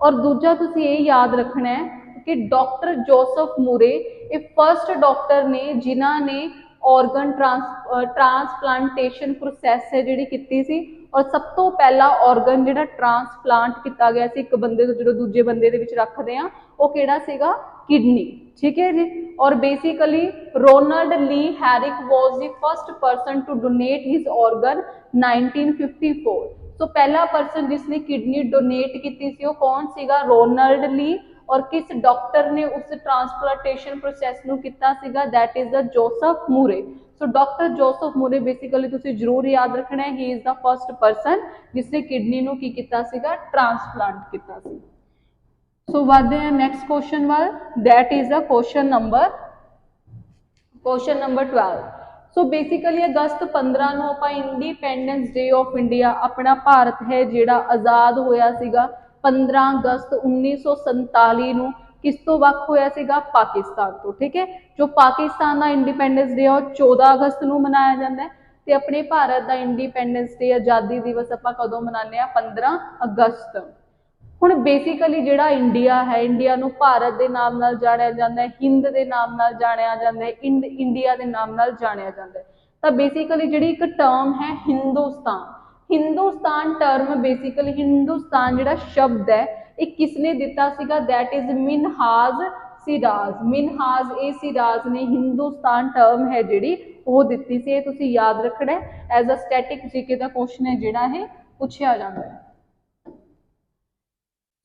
और दूजा तुसीं ये याद रखना है कि डॉक्टर जोसफ मूरे ये फर्स्ट डॉक्टर ने जिन्हां ने ऑर्गन ट्रांसप्लांटेशन प्रोसैस है जी की, और सब तो पहला ऑर्गन जो ट्रांसप्लांट किया गया एक बंदे तो जो दूजे बंदे दे विच रखते हैं वो किहड़ा सीगा, किडनी। ठीक है जी, और basically Ronald Lee Herrick was the first person to donate his organ 1954। तो पहला पर्सन जिसने किडनी डोनेट की थी वो कौन सीगा, रोनाल्ड ली। और किस डॉक्टर ने उस ट्रांसप्लांटेशन प्रोसैस नूं कीता सीगा, that is the Joseph Moore. So doctor Joseph Moore basically तुसीं जरूर याद रखना है, he is the first person जिसने किडनी नूं की कीता सीगा, ट्रांसप्लांट कीता सी। सो वधदे हैं नैक्सट क्वेश्चन वाल, that is the question number 12। So basically अगस्त 15 नूं आपां इंडिपेंडेंस डे ऑफ इंडिया, अपना भारत है जिहड़ा आज़ाद होया सीगा 15 अगस्त 1947 नूं किस तो वख होया सीगा, पाकिस्तान तो। ठीक है, जो पाकिस्तान का इंडिपेंडेंस डे है 14 अगस्त नूं मनाया जाता है, तो अपने भारत का इंडिपेंडेंस डे आज़ादी दिवस आपां कदों मनाने आ, 15 अगस्त। हुण बेसिकली जिहड़ा इंडिया है, इंडिया नूं भारत के नाम नाल जाणिया जांदा है, हिंद के नाम नाल जाणिया जांदा है, इंडिया के नाम नाल जाणिया जांदा है। तो बेसिकली जिहड़ी एक टर्म है हिंदुस्तान, हिंदुस्तान टर्म बेसिकली हिंदुस्तान जिहड़ा शब्द है ਇਹ ਕਿਸਨੇ ਦਿੱਤਾ ਸੀਗਾ? That is Minhaj Siraj. मिनहाज ए सिराज ने हिंदुस्तान टर्म है जिहड़ी वो दिती सी। ये तुसीं याद रखना है, एज अ स्टैटिक जीके का क्वेश्चन है जिहड़ा है पूछा जाता है।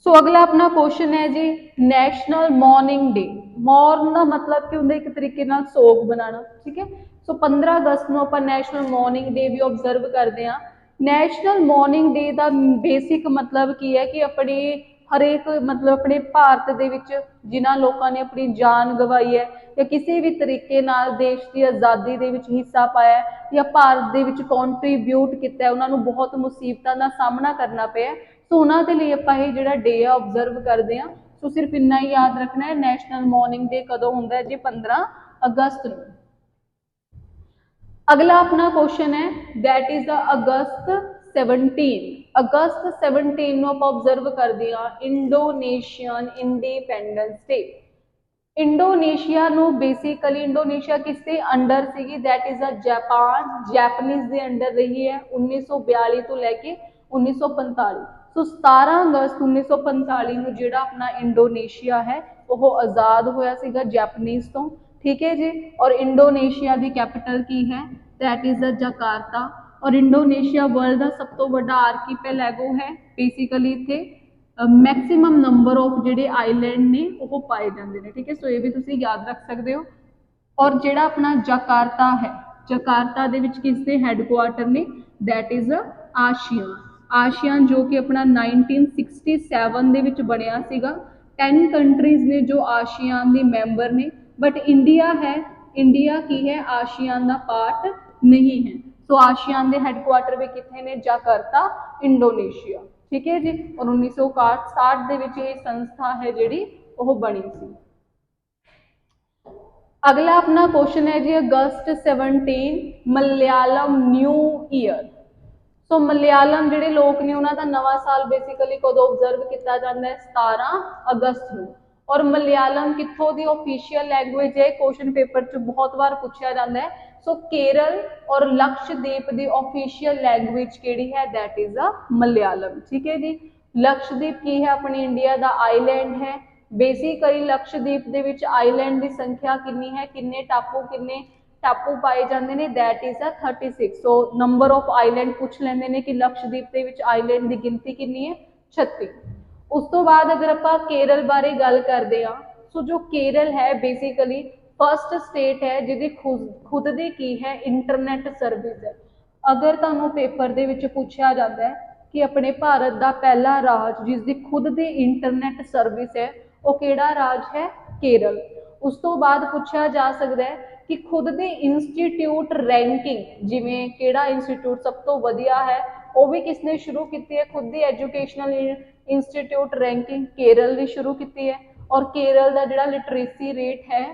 सो अगला अपना क्वेश्चन है जी नैशनल मॉर्निंग डे। मॉर्न का मतलब की होंगे एक तरीके नाल सोग बनाना, ठीक है। सो 15 अगस्त को आप नैशनल मॉर्निंग डे भी ऑबजर्व करते हैं। नैशनल मॉर्निंग डे का बेसिक मतलब की है कि अपने हरेक मतलब अपने भारत दे विच जिन्हां लोगों ने अपनी जान गवाई है या किसी भी तरीके नाल देश की आज़ादी दे विच हिस्सा पाया या भारत दे विच कॉन्ट्रीब्यूट किया है, उन्होंने बहुत मुसीबतों का सामना करना पिया। सो उन्होंने लिए आप जो डे आ ऑबजर्व करते हैं। सो सिर्फ इन्ना ही याद रखना है, नैशनल मॉर्निंग डे कदों होंदा है जी? 15 अगस्त को। अगला अपना क्वेश्चन है दैट इज द अगस्त 17। अगस्त 17 को आप ऑबजर्व करते हैं इंडोनेशियन इंडिपेंडेंस डे। इंडोनेशिया नो बेसिकली इंडोनेशिया किसके अंडर सी? That is a Japan, Japanese के अंडर रही है 1942 तो लैके 1945। सो 17 अगस्त 1945 में जो अपना इंडोनेशिया है वो आज़ाद होया सीगा जैपनीज तो, ठीक है जी। और इंडोनेशिया की कैपिटल की है? That is a Jakarta. और इंडोनेशिया वर्ल्ड का सब तो बड़ा आर्कीपेलैगो है। बेसिकली इत्थे मैक्सीमम नंबर ऑफ जिहड़े आईलैंड ने वो पाए जाते हैं, ठीक है। सो ये भी तुसीं याद रख सकते हो। और जिहड़ा अपना जकार्ता है, जकार्ता दे विच किसके हैडकुआटर ने? That is ASEAN. आशियान जो कि अपना 1967 दे विच बनिया सीगा। 10 कंट्रीज ने जो आशियान के मैंबर ने, बट इंडिया है, इंडिया की है आशियान का पार्ट नहीं है। तो आशियान के हैडकुआटर भी कितने ने? जकार्ता, इंडोनेशिया, ठीक है जी। और 1960 दे विच ये संस्था है जिहड़ी वो बनी सी। अगला अपना क्वेश्चन है जी अगस्त 17 मलयालम न्यू ईयर। सो मलयालम जिहड़े लोग ने उन्हों का नवा साल बेसिकली कदों ऑबजर्व किया जाता है? 17 अगस्त को। और मलयालम कितों की ऑफिशियल लैंगुएज है? क्वेश्चन पेपर च बहुत बार पूछा जाता है। सो केरल और लक्षद्वीप की ऑफिशियल लैंगुएज केड़ी है? दैट इज अ मलयालम, ठीक है जी। लक्षद्वीप की है? अपनी इंडिया का आईलैंड है। बेसिकली लक्षद्वीप के विच आईलैंड की संख्या कितनी है? किन्ने टापू पाए जाते हैं? That is a 36। So number of Island पूछ लेंगे हैं कि लक्षद्वीप के विच आईलैंड की गिनती कितनी है? 36। उस तो बाद अगर आप केरल बारे गल करते हैं, सो जो केरल है बेसिकली फर्स्ट स्टेट है जिहदी खुद की की है इंटरनेट सर्विस है। अगर तुहानूं पेपर दे विच पूछा जाता है कि अपने भारत का पहला राज जिसकी खुद की इंटरनेट सर्विस है वो किहड़ा राज है? केरल। उस तो बाद पूछा जा सकता है कि खुद के इंस्टीट्यूट रैंकिंग जिमें किहड़ा इंस्टीट्यूट सब तो वधिया है वो भी किसने शुरू की है? खुद की एजुकेशनल इंस्टीट्यूट रैंकिंग केरल ने शुरू की है। और केरल का जिहड़ा लिटरेसी रेट है,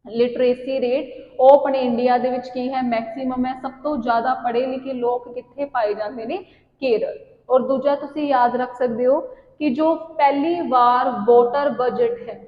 लिटरेसी रेट वो अपने इंडिया दे विच की है? मैक्सीमम है। सब तो ज़्यादा पढ़े लिखे लोग कित्थे पाए जाते हैं? केरल। और दूजा तुसीं याद रख सकते हो कि जो पहली बार वोटर बजट है,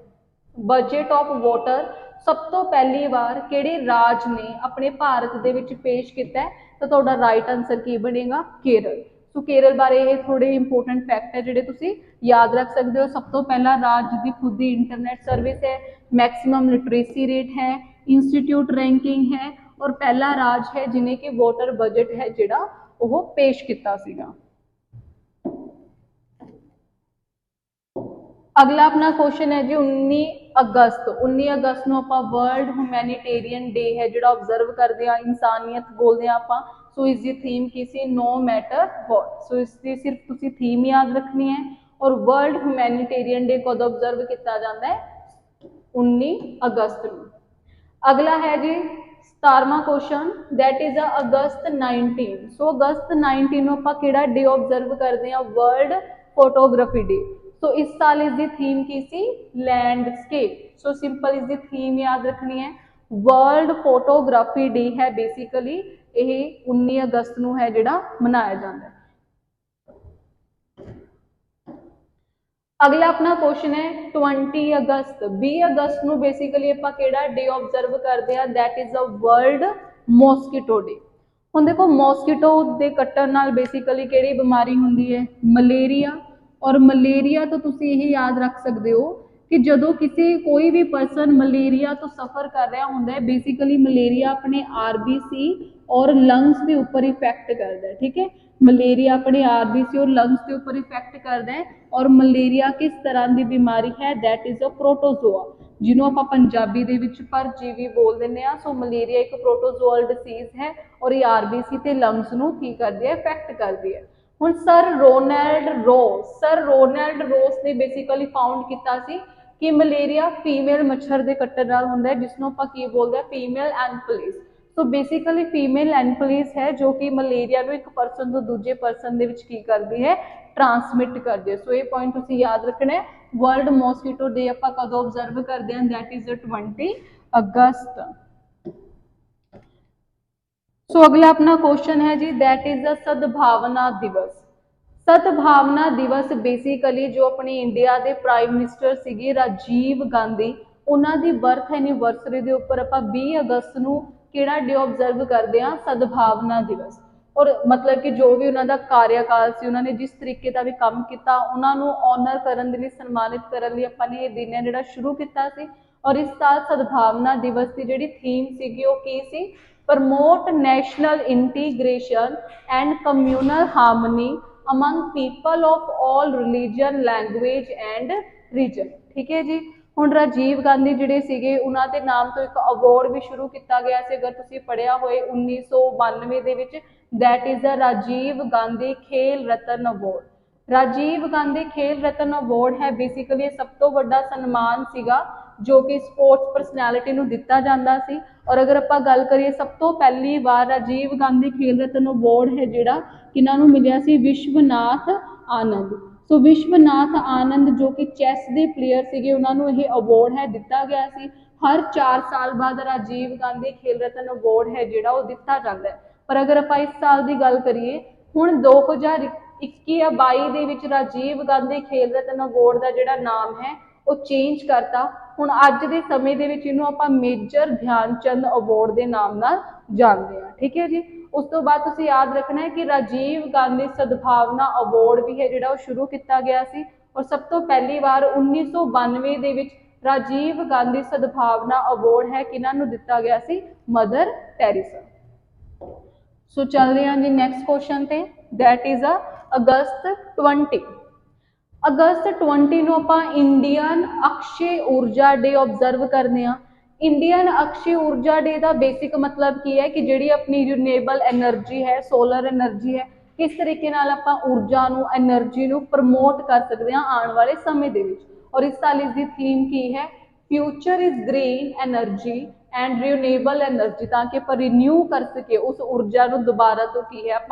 बजट ऑफ वोटर सब तो पहली बार किहड़े राज ने अपने भारत दे विच पेश किया है? तो तुहाडा राइट आंसर की बनेगा? केरल। सो केरल बारे ये थोड़े इंपोर्टेंट फैक्ट है जिहड़े तुसीं याद रख सकते हो। सब तो पहला राज जिसकी खुद की इंटरनेट सर्विस है, मैक्सीमम लिटरेसी रेट है, इंस्टीट्यूट रैंकिंग है और पहला राज है जिन्हें कि वोटर बजट है जिहड़ा वो पेश किया सीगा। अगला अपना क्वेश्चन है जी 19 अगस्त। 19 अगस्त को आप वर्ल्ड ह्यूमैनिटेरियन डे है जो ऑबजर्व करते हैं, इंसानियत बोलते हैं आप। सो इसकी थीम की सी? No matter what. सो इसकी सिर्फ तुसी थीम याद रखनी है। और वर्ल्ड ह्यूमैनिटेरियन डे कदों ऑबजर्व किया जाता है? 19 अगस्त को। अगला है जी 17वां क्वेश्चन दैट इज अगस्त 19। सो अगस्त 19 को आप किहड़ा डे ऑबजर्व करते हैं? World photography day. तो इस साल इसकी थीम की सी? लैंडस्केप। सो सिंपल इसकी थीम याद रखनी है। वर्ल्ड फोटोग्राफी डे है बेसिकली ये 19 अगस्त को है जिहड़ा मनाया जाता है। अगला अपना क्वेश्चन है 20 अगस्त। 20 अगस्त को बेसिकली आप किहड़ा डे ऑबजर्व करते हैं? That is a world mosquito day. हुण देखो मॉस्किटो के कट्टण नाल बेसिकली किहड़ी बीमारी हुंदी है? मलेरिया और मलेरिया तो तुसी यही याद रख सकते हो कि जदों किसी कोई भी परसन मलेरिया तो सफ़र कर रहा होंगे, बेसिकली मलेरिया अपने RBC और लंग्स के ऊपर इफेक्ट करता है। ठीक है, मलेरिया अपने RBC और लंग्स के ऊपर इफेक्ट करता है। और मलेरिया किस तरह की बीमारी है, दैट इज़ अ प्रोटोजोआ, जिन्हों आप पंजाबी दे विच परजीवी बोल देने आ। सो मलेरिया एक प्रोटोजोअल डिसीज है और ये RBC ते लंग्स नूं की करदी है, इफेक्ट करदी है। हुण सर रोनाल्ड रोस ने बेसिकली फाउंड किया कि मलेरिया फीमेल मच्छर के कट्टण नाल हुंदा है, जिसनों आपां की बोलते हैं फीमेल एनफिलीज। सो बेसिकली फीमेल एनफिलीज है जो कि मलेरिया नूं एक परसन तो दूजे परसन दे विच की करदी है, ट्रांसमिट करदी है। सो ये पॉइंट तुसीं याद रखना है। वर्ल्ड मॉस्कीटो डे आपां कदों ऑब्जर्व करते हैं, दैट इज 20 अगस्त। सो अगला अपना क्वेश्चन है जी, दैट इज द सद्भावना दिवस। सद्भावना दिवस बेसिकली जो अपने इंडिया के प्राइम मिनिस्टर सीगे राजीव गांधी, उन्होंने बर्थ एनिवर्सरी के उपर आप 20 अगस्त को किहड़ा डे ऑब्जर्व करते हैं, सद्भावना दिवस। और मतलब कि जो भी उन्होंने कार्यकाल से उन्होंने जिस तरीके का भी काम किया, उन्होंने ऑनर करने के लिए, सन्मानित करने लिए अपने ये दिन है जो शुरू किया। और इस साल सद्भावना दिवस की जी थीम सी वो की सी, promote national integration and communal harmony among people of all religion language and region. ठीक है जी। हुण राजीव गांधी जिहड़े सीगे उन्होंने नाम तो एक अवॉर्ड भी शुरू किया गया से, अगर तुसीं पढ़िया होए 1992 दे विच, that is the Rajiv Gandhi Khel Ratna award. Rajiv Gandhi Khel Ratna award है बेसिकली सब तो बड़ा सन्मान सीगा जो कि स्पोर्ट्स परसनैलिटी नूं दिता जांदा सी। और अगर आपां गल करिए सब तो पहली बार राजीव गांधी खेल रत्न अवॉर्ड है जिहड़ा किन्हां नूं मिलिया सी, विश्वनाथ आनंद। सो विश्वनाथ आनंद जो कि चैस के प्लेयर सीगे, उन्हां नूं यह अवॉर्ड है दिता गया सी। हर 4 साल बाद राजीव गांधी खेल रत्न अवॉर्ड है जिहड़ा वो दिता जाता है। पर अगर आपां इस साल की गल करिए, हुण 2021 या 22 दे विच राजीव गांधी खेल रत्न अवॉर्ड का जिहड़ा नाम है वो चेंज करता। हुण अज के समय दे विच इहनूं आपां मेजर ध्यानचंद अवॉर्ड के नाम नाल जानते हैं। ठीक है जी। उस तो बाद तुसीं याद रखना है कि राजीव गांधी सद्भावना अवॉर्ड भी है जिहड़ा वो शुरू किया गया सी। और सब तो पहली बार 1992 दे विच राजीव गांधी सद्भावना अवॉर्ड है किन्हां नूं दिता गया सी, मदर टेरेसा। सो चल रहे हैं जी नैक्सट क्वेश्चन पे, दैट इज अगस्त 20। अगस्त 20 नूं आपां इंडियन अक्षय ऊर्जा डे ऑब्जर्व करते हैं। इंडियन अक्षय ऊर्जा डे का बेसिक मतलब की है कि जिहड़ी अपनी रिन्यूएबल एनर्जी है, सोलर एनर्जी है, किस तरीके नाल आपां ऊर्जा नूं, एनर्जी नूं प्रमोट कर सकते हैं आने वाले समय दे विच। और इस साल इसकी थीम की है, future is green energy and renewable energy, ताकि आप रिन्यू कर सके उस ऊर्जा को दोबारा तो की है आप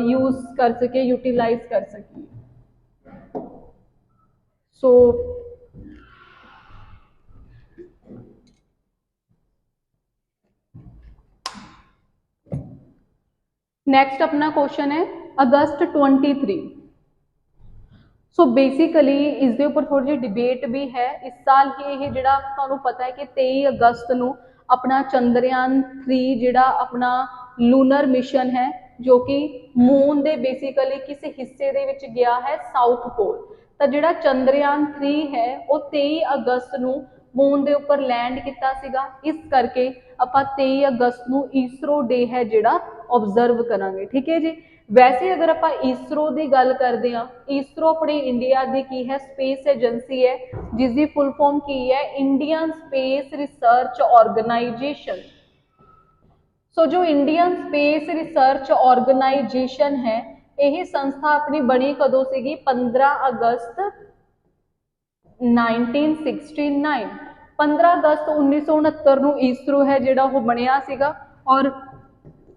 यूज कर सके, यूटिलाइज कर सके। सो नेक्स्ट अपना क्वेश्चन है अगस्त 23। सो बेसिकली इसके उपर थोड़ी जी डिबेट भी है। इस साल ही ये जिहड़ा तुहानूं पता है कि 23 अगस्त नूं अपना चंद्रयान 3 जिहड़ा अपना लूनर मिशन है जो कि मून दे बेसिकली किस हिस्से दे विच गया है, साउथ पोल। तो जिहड़ा चंद्रयान 3 है वो 23 अगस्त नूं मून दे उपर लैंड किया सीगा। इस करके आपां 23 अगस्त नूं ईसरो डे है जिहड़ा ऑब्जर्व करांगे। ठीक है जी। वैसे अगर आप ईसरो की गल करते हैं, ईसरो अपने इंडिया की की है स्पेस एजेंसी है जिसकी फुल फॉर्म की है, इंडियन स्पेस रिसर्च ऑर्गेनाइजेशन। सो जो इंडियन स्पेस रिसर्च ऑर्गेनाइजेशन है, यह संस्था अपनी बनी कदों सी, 15 अगस्त 1969। 15 अगस्त 1969 नूं ईसरो है जिहड़ा वो बनिया सीगा। और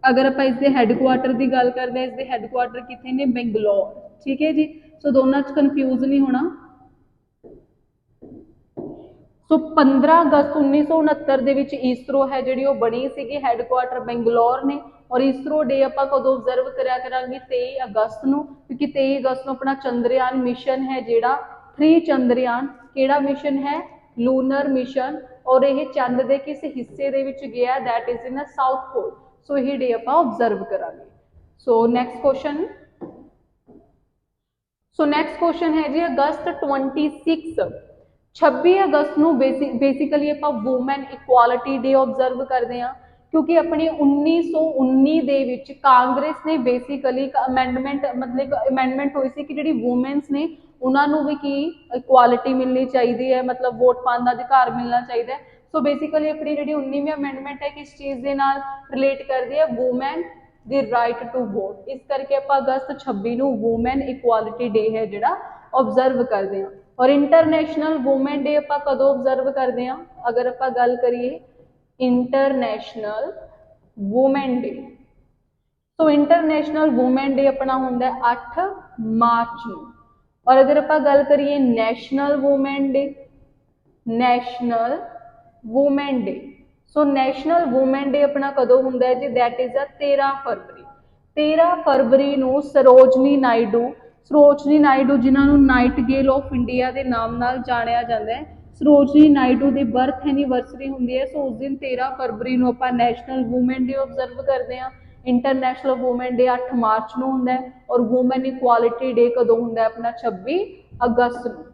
अगर आप इसके हैडकुआटर की गल करते हैं, इसके हैडकुआटर कितने ने, बेंगलोर। ठीक है जी। सो दोनों च कन्फ्यूज नहीं होना। सो 15 अगस्त 1969 के ईसरो है जी बनी सी, हैडकुआटर बेंगलोर ने। और ईसरो डे आप कदों ऑब्जर्व करा करांगे, 23 अगस्त को, क्योंकि 23 अगस्त को अपना चंद्रयान मिशन है जिहड़ा 3 चंद्रयान, केड़ा मिशन है, लूनर मिशन। और यह चंद के किस हिस्से दे विच गया, that is in south pole. So यही डे आप ऑब्जर्व करांगे। So next question. So next question है जी अगस्त 26 26 अगस्त ਨੂੰ बेसिकली ਆਪਾਂ वूमेन इक्वालिटी डे ऑब्जर्व करते हैं क्योंकि अपनी 1919 ਦੇ ਵਿੱਚ ਕਾਂਗਰਸ ਨੇ बेसिकली ਇੱਕ ਅਮੈਂਡਮੈਂਟ मतलब ਅਮੈਂਡਮੈਂਟ ਹੋਈ ਸੀ ਕਿ ਜਿਹੜੀ ਵੂਮਨਸ ਨੇ ਉਹਨਾਂ ਨੂੰ ਵੀ ਕੀ ਇਕੁਆਲਿਟੀ ਮਿਲਣੀ ਚਾਹੀਦੀ ਹੈ मतलब ਵੋਟ ਪਾਉਣ ਦਾ ਅਧਿਕਾਰ ਮਿਲਣਾ ਚਾਹੀਦਾ ਹੈ ਸੋ बेसिकली अपनी ਜਿਹੜੀ 19ਵੀਂ ਅਮੈਂਡਮੈਂਟ ਹੈ किस चीज़ ਦੇ ਨਾਲ ਰਿਲੇਟ ਕਰਦੀ ਹੈ woman the right to vote इस करके ਆਪਾਂ अगस्त 26 ਨੂੰ ਵੂਮਨ ਇਕੁਆਲਿਟੀ ਡੇ है ਜਿਹੜਾ ऑब्जर्व करते हैं और इंटरनेशनल वूमेन डे ਆਪਾਂ ਕਦੋਂ ऑब्जर्व करते हैं अगर ਆਪਾਂ ਗੱਲ ਕਰੀਏ इंटरनेशनल वूमेन डे तो इंटरनेशनल वूमेन डे अपना होंगे 8 मार्च ਨੂੰ और अगर ਆਪਾਂ ਗੱਲ करिए national women day national women day so national women day अपना कदों होंगे जी दैट इज 13 फरवरी ਨੂੰ सरोजनी नायडू जिन्होंने नाइटगेल ऑफ इंडिया के नाम नाल जानिया जाता है सरोजनी नायडू की बर्थ एनिवर्सरी होंगी है सो उस दिन 13 फरवरी ਨੂੰ ਆਪਾਂ नैशनल वूमेन डे ऑब्जर्व करते हैं इंटरनेशनल वूमेन डे 8 मार्च ਨੂੰ ਹੁੰਦਾ है और वूमेन इक्वालिटी डे कदों ਹੁੰਦਾ है अपना 26 अगस्त ਨੂੰ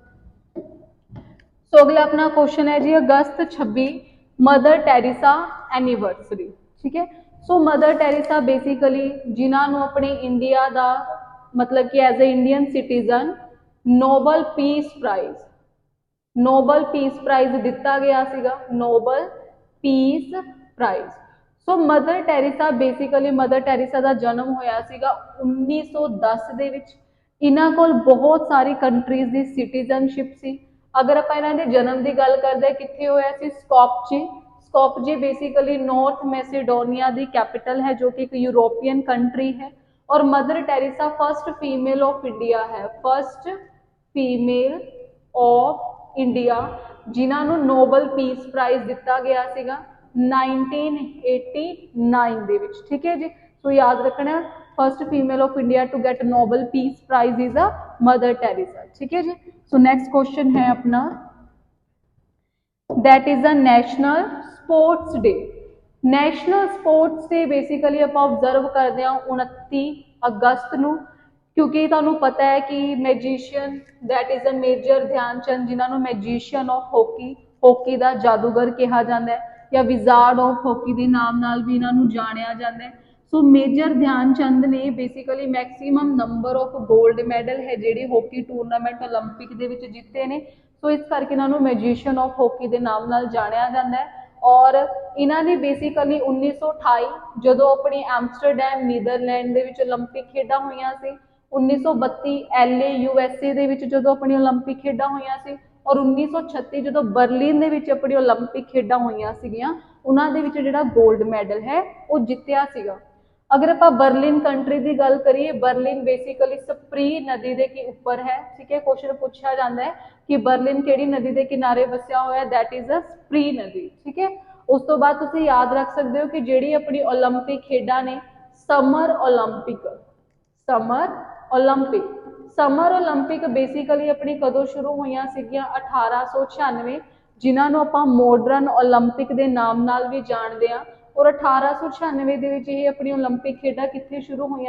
सो अगला अपना क्वेश्चन है जी अगस्त 26 मदर टेरेसा एनिवर्सरी ठीक है सो मदर टेरेसा बेसिकली जिन्होंने अपने इंडिया का मतलब कि as a Indian citizen Nobel peace prize दिता गया सीगा Nobel peace prize so Mother Teresa basically Mother Teresa का जन्म होया सीगा 1910 दे विच इन्हां कोल बहुत सारी कंट्रीज की सिटीजनशिप सी अगर आप इन्हां दे जन्म की गल करते कित्थे होया सी स्कॉपजे बेसिकली नॉर्थ मैसेडोनिया की कैपिटल है जो कि एक यूरोपियन कंट्री है और mother Teresa first female of India है फर्स्ट फीमेल ऑफ इंडिया जिन्होंने नोबल पीस प्राइज दिता गया सीगा 1989 दे विच ठीक है जी सो याद रखना first female of India to get Nobel peace prize is a Mother Teresa ठीक है जी सो नेक्स्ट क्वेश्चन है अपना that is a national sports day national sports day basically आप ऑब्जर्व करते हैं 29 अगस्त ਨੂੰ क्योंकि ਤੁਹਾਨੂੰ पता है कि magician that is a major Dhyanchand जिन्होंने मैजिशियन ऑफ हॉकी का जादूगर कहा जाता है या विजार्ड ऑफ हॉकी के नाम नाल भी इन्हों जानिया जाता है सो मेजर ध्यानचंद ने basically maximum number of gold medal है जी हॉकी टूरनामेंट ओलंपिक के जिते ने सो इस करके इन्हों मैजिशियन ऑफ हॉकी के नाम नाल जानिया जाता है और इन्होंने बेसिकली 1928 जो अपनी एम्स्टरडैम नीदरलैंड के ओलंपिक खेडा हुई सी 1932 LA USA के जो अपनी ओलंपिक खेडा हुई सी और 1936 जो बर्लिन के अपनी ओलंपिक खेडा हुई उन्होंने जो गोल्ड मैडल है वो जितया सीगा अगर आप बर्लिन कंट्री की गल करिए बर्लिन बेसिकली स्प्री नदी के उपर है ठीक है क्वेश्चन पूछा जाता है कि बर्लिन केड़ी नदी के किनारे वसिया होया दैट इज अ स्प्री नदी ठीक है उस तो बाद तुसी याद रख सकते हो कि जेड़ी अपनी ओलंपिक खेडा ने समर ओलंपिक बेसिकली अपनी कदों शुरू हुई 1896 जिन्होंने आप मॉडर्न ओलंपिक के नाम नाल भी जानते हैं और 1896 अपनी ओलंपिक खेडा कितने शुरू हुई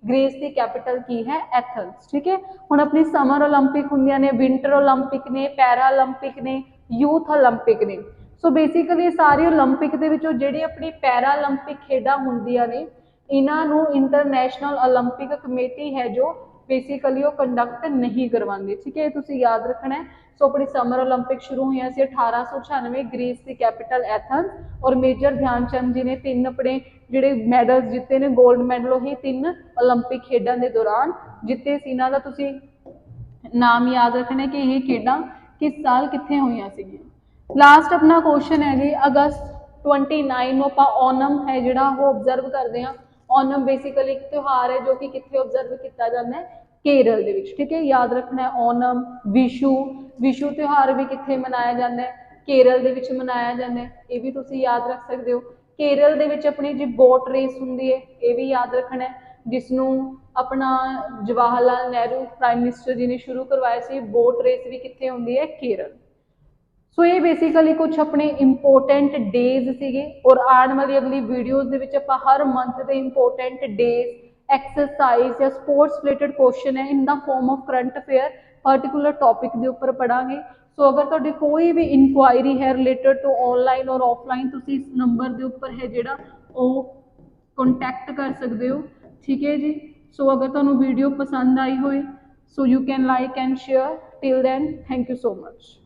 ग्रीस की कैपिटल की है एथेंस ठीक है हुण अपनी समर ओलंपिक होंदियां ने विंटर ओलंपिक ने पैरा ओलंपिक ने यूथ ओलंपिक ने सो बेसिकली सारी ओलंपिक के विचों जिहड़ी अपनी पैरा ओलंपिक खेडा होंदियां ने इन्हों इंटरनेशनल ओलंपिक कमेटी है जो बेसिकली वो कंडक्ट नहीं करवाती ठीक है तुसी याद रखना है सो अपनी समर ओलंपिक शुरू हुई 1896 ग्रीस की कैपिटल एथेंस और मेजर ध्यानचंद जी ने 3 अपने जिहड़े मैडल्स जिते ने गोल्ड मैडल ही 3 ओलंपिक खेडों के दौरान जिते सी इन्हां दा तुसी नाम याद रखना कि ये खेडा किस साल कित्थे हुई सीगियां लास्ट अपना क्वेश्चन है जी अगस्त 29 ਨੂੰ ਆਪਾਂ ओनम है जिहड़ा वो ऑब्जर्व करते हैं ओनम बेसिकली एक त्यौहार है जो कि कितने ऑब्जर्व किया जाता है केरल के ठीक है याद रखना है ओनम विशु त्यौहार भी कितने मनाया जाता है केरल के मनाया जाता है ये भी तुम याद रख सकते हो केरल के अपनी जी बोट रेस होंगी है ये भी याद रखना है जिसनों अपना जवाहर लाल नेहरू प्राइम मिनिस्टर जी ने शुरू करवाया सी बोट रेस भी कितने होंगी है केरल सो ये बेसिकली कुछ अपने इंपोर्टेंट डेज सीगे और आने वाली अगली वीडियोज़ दे विच आपां हर मंथ के इंपोर्टेंट डेज एक्सरसाइज या स्पोर्ट्स रिलेटेड क्वेश्चन है in the form of current affair particular topic के उपर पढ़ांगे। सो अगर तुहाडी कोई भी इंक्वायरी है रिलेटेड टू ऑनलाइन और ऑफलाइन तुसीं इस नंबर के उपर है जिहड़ा वो कॉन्टैक्ट कर सकते हो। ठीक है जी। सो अगर तुहानूं वीडियो पसंद आई होए so you can like and share. Till then thank you so much.